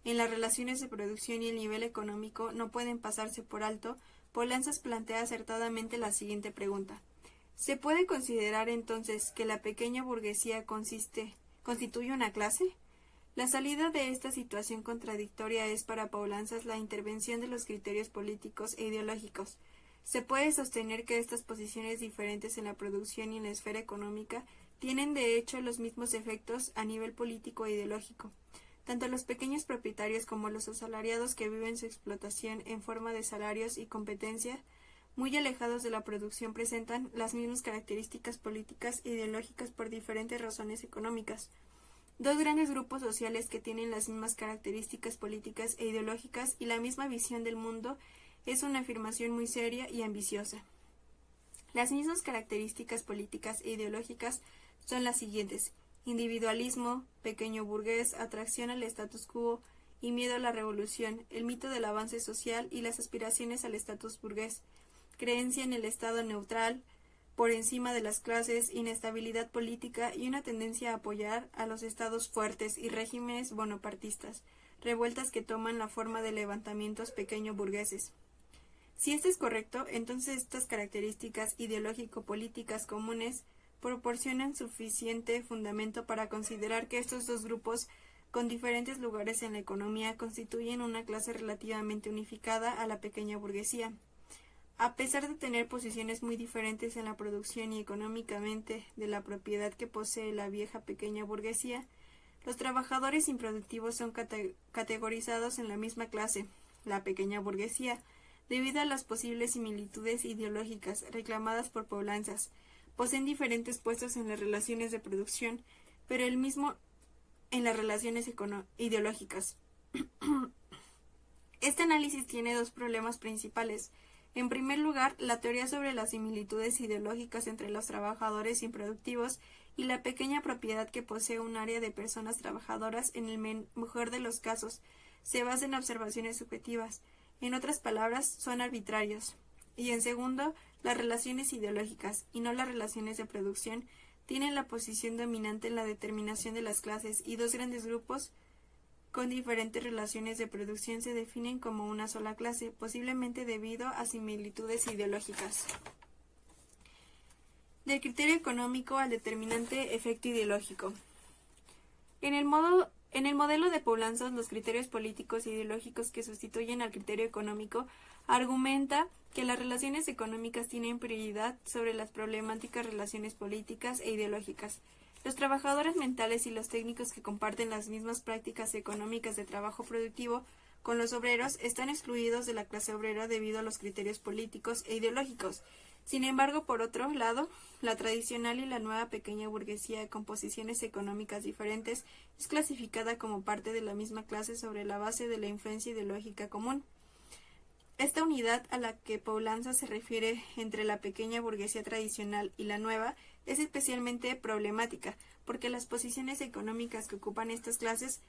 en las relaciones de producción y el nivel económico no pueden pasarse por alto, Poulanzas plantea acertadamente la siguiente pregunta: ¿se puede considerar entonces que la pequeña burguesía constituye una clase? La salida de esta situación contradictoria es para Poulanzas la intervención de los criterios políticos e ideológicos. Se puede sostener que estas posiciones diferentes en la producción y en la esfera económica tienen de hecho los mismos efectos a nivel político e ideológico. Tanto los pequeños propietarios como los asalariados que viven su explotación en forma de salarios y competencia muy alejados de la producción presentan las mismas características políticas e ideológicas por diferentes razones económicas. Dos grandes grupos sociales que tienen las mismas características políticas e ideológicas y la misma visión del mundo es una afirmación muy seria y ambiciosa. Las mismas características políticas e ideológicas son las siguientes: individualismo, pequeño burgués, atracción al status quo y miedo a la revolución, el mito del avance social y las aspiraciones al status burgués, creencia en el Estado neutral, por encima de las clases, inestabilidad política y una tendencia a apoyar a los estados fuertes y regímenes bonapartistas, revueltas que toman la forma de levantamientos pequeño burgueses. Si esto es correcto, entonces estas características ideológico-políticas comunes proporcionan suficiente fundamento para considerar que estos dos grupos, con diferentes lugares en la economía, constituyen una clase relativamente unificada a la pequeña burguesía. A pesar de tener posiciones muy diferentes en la producción y económicamente de la propiedad que posee la vieja pequeña burguesía, los trabajadores improductivos son categorizados en la misma clase, la pequeña burguesía, debido a las posibles similitudes ideológicas reclamadas por Poulanzas. Poseen diferentes puestos en las relaciones de producción, pero el mismo en las relaciones ideológicas. Este análisis tiene dos problemas principales. En primer lugar, la teoría sobre las similitudes ideológicas entre los trabajadores improductivos y la pequeña propiedad que posee un área de personas trabajadoras en el mejor de los casos se basa en observaciones subjetivas. En otras palabras, son arbitrarios. Y en segundo, las relaciones ideológicas, y no las relaciones de producción, tienen la posición dominante en la determinación de las clases, y dos grandes grupos con diferentes relaciones de producción se definen como una sola clase, posiblemente debido a similitudes ideológicas. Del criterio económico al determinante efecto ideológico. En el modelo de Poulanzas, los criterios políticos e ideológicos que sustituyen al criterio económico argumenta que las relaciones económicas tienen prioridad sobre las problemáticas relaciones políticas e ideológicas. Los trabajadores mentales y los técnicos que comparten las mismas prácticas económicas de trabajo productivo con los obreros están excluidos de la clase obrera debido a los criterios políticos e ideológicos. Sin embargo, por otro lado, la tradicional y la nueva pequeña burguesía con posiciones económicas diferentes es clasificada como parte de la misma clase sobre la base de la influencia ideológica común. Esta unidad a la que Poulanzas se refiere entre la pequeña burguesía tradicional y la nueva es especialmente problemática, porque las posiciones económicas que ocupan estas clases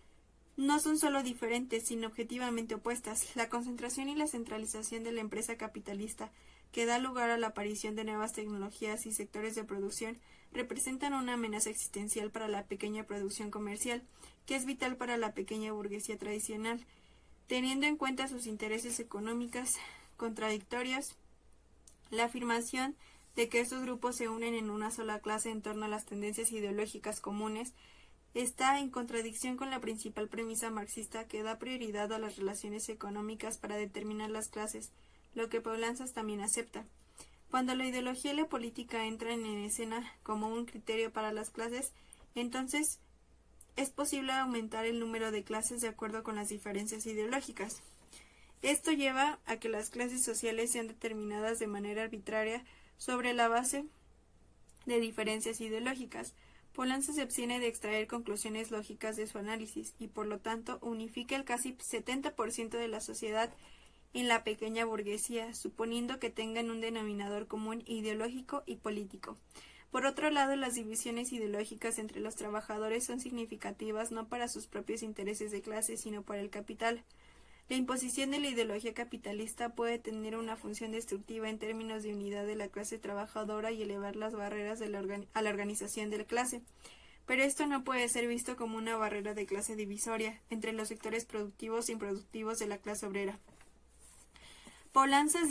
no son solo diferentes, sino objetivamente opuestas. La concentración y la centralización de la empresa capitalista, que da lugar a la aparición de nuevas tecnologías y sectores de producción, representan una amenaza existencial para la pequeña producción comercial, que es vital para la pequeña burguesía tradicional. Teniendo en cuenta sus intereses económicos contradictorios, la afirmación de que estos grupos se unen en una sola clase en torno a las tendencias ideológicas comunes está en contradicción con la principal premisa marxista que da prioridad a las relaciones económicas para determinar las clases, lo que Poulantzas también acepta. Cuando la ideología y la política entran en escena como un criterio para las clases, entonces es posible aumentar el número de clases de acuerdo con las diferencias ideológicas. Esto lleva a que las clases sociales sean determinadas de manera arbitraria sobre la base de diferencias ideológicas. Poulantzas se abstiene de extraer conclusiones lógicas de su análisis y, por lo tanto, unifica el casi 70% de la sociedad en la pequeña burguesía, suponiendo que tengan un denominador común ideológico y político. Por otro lado, las divisiones ideológicas entre los trabajadores son significativas no para sus propios intereses de clase, sino para el capital. La imposición de la ideología capitalista puede tener una función destructiva en términos de unidad de la clase trabajadora y elevar las barreras a la organización de la clase, pero esto no puede ser visto como una barrera de clase divisoria entre los sectores productivos e improductivos de la clase obrera. Poulantzas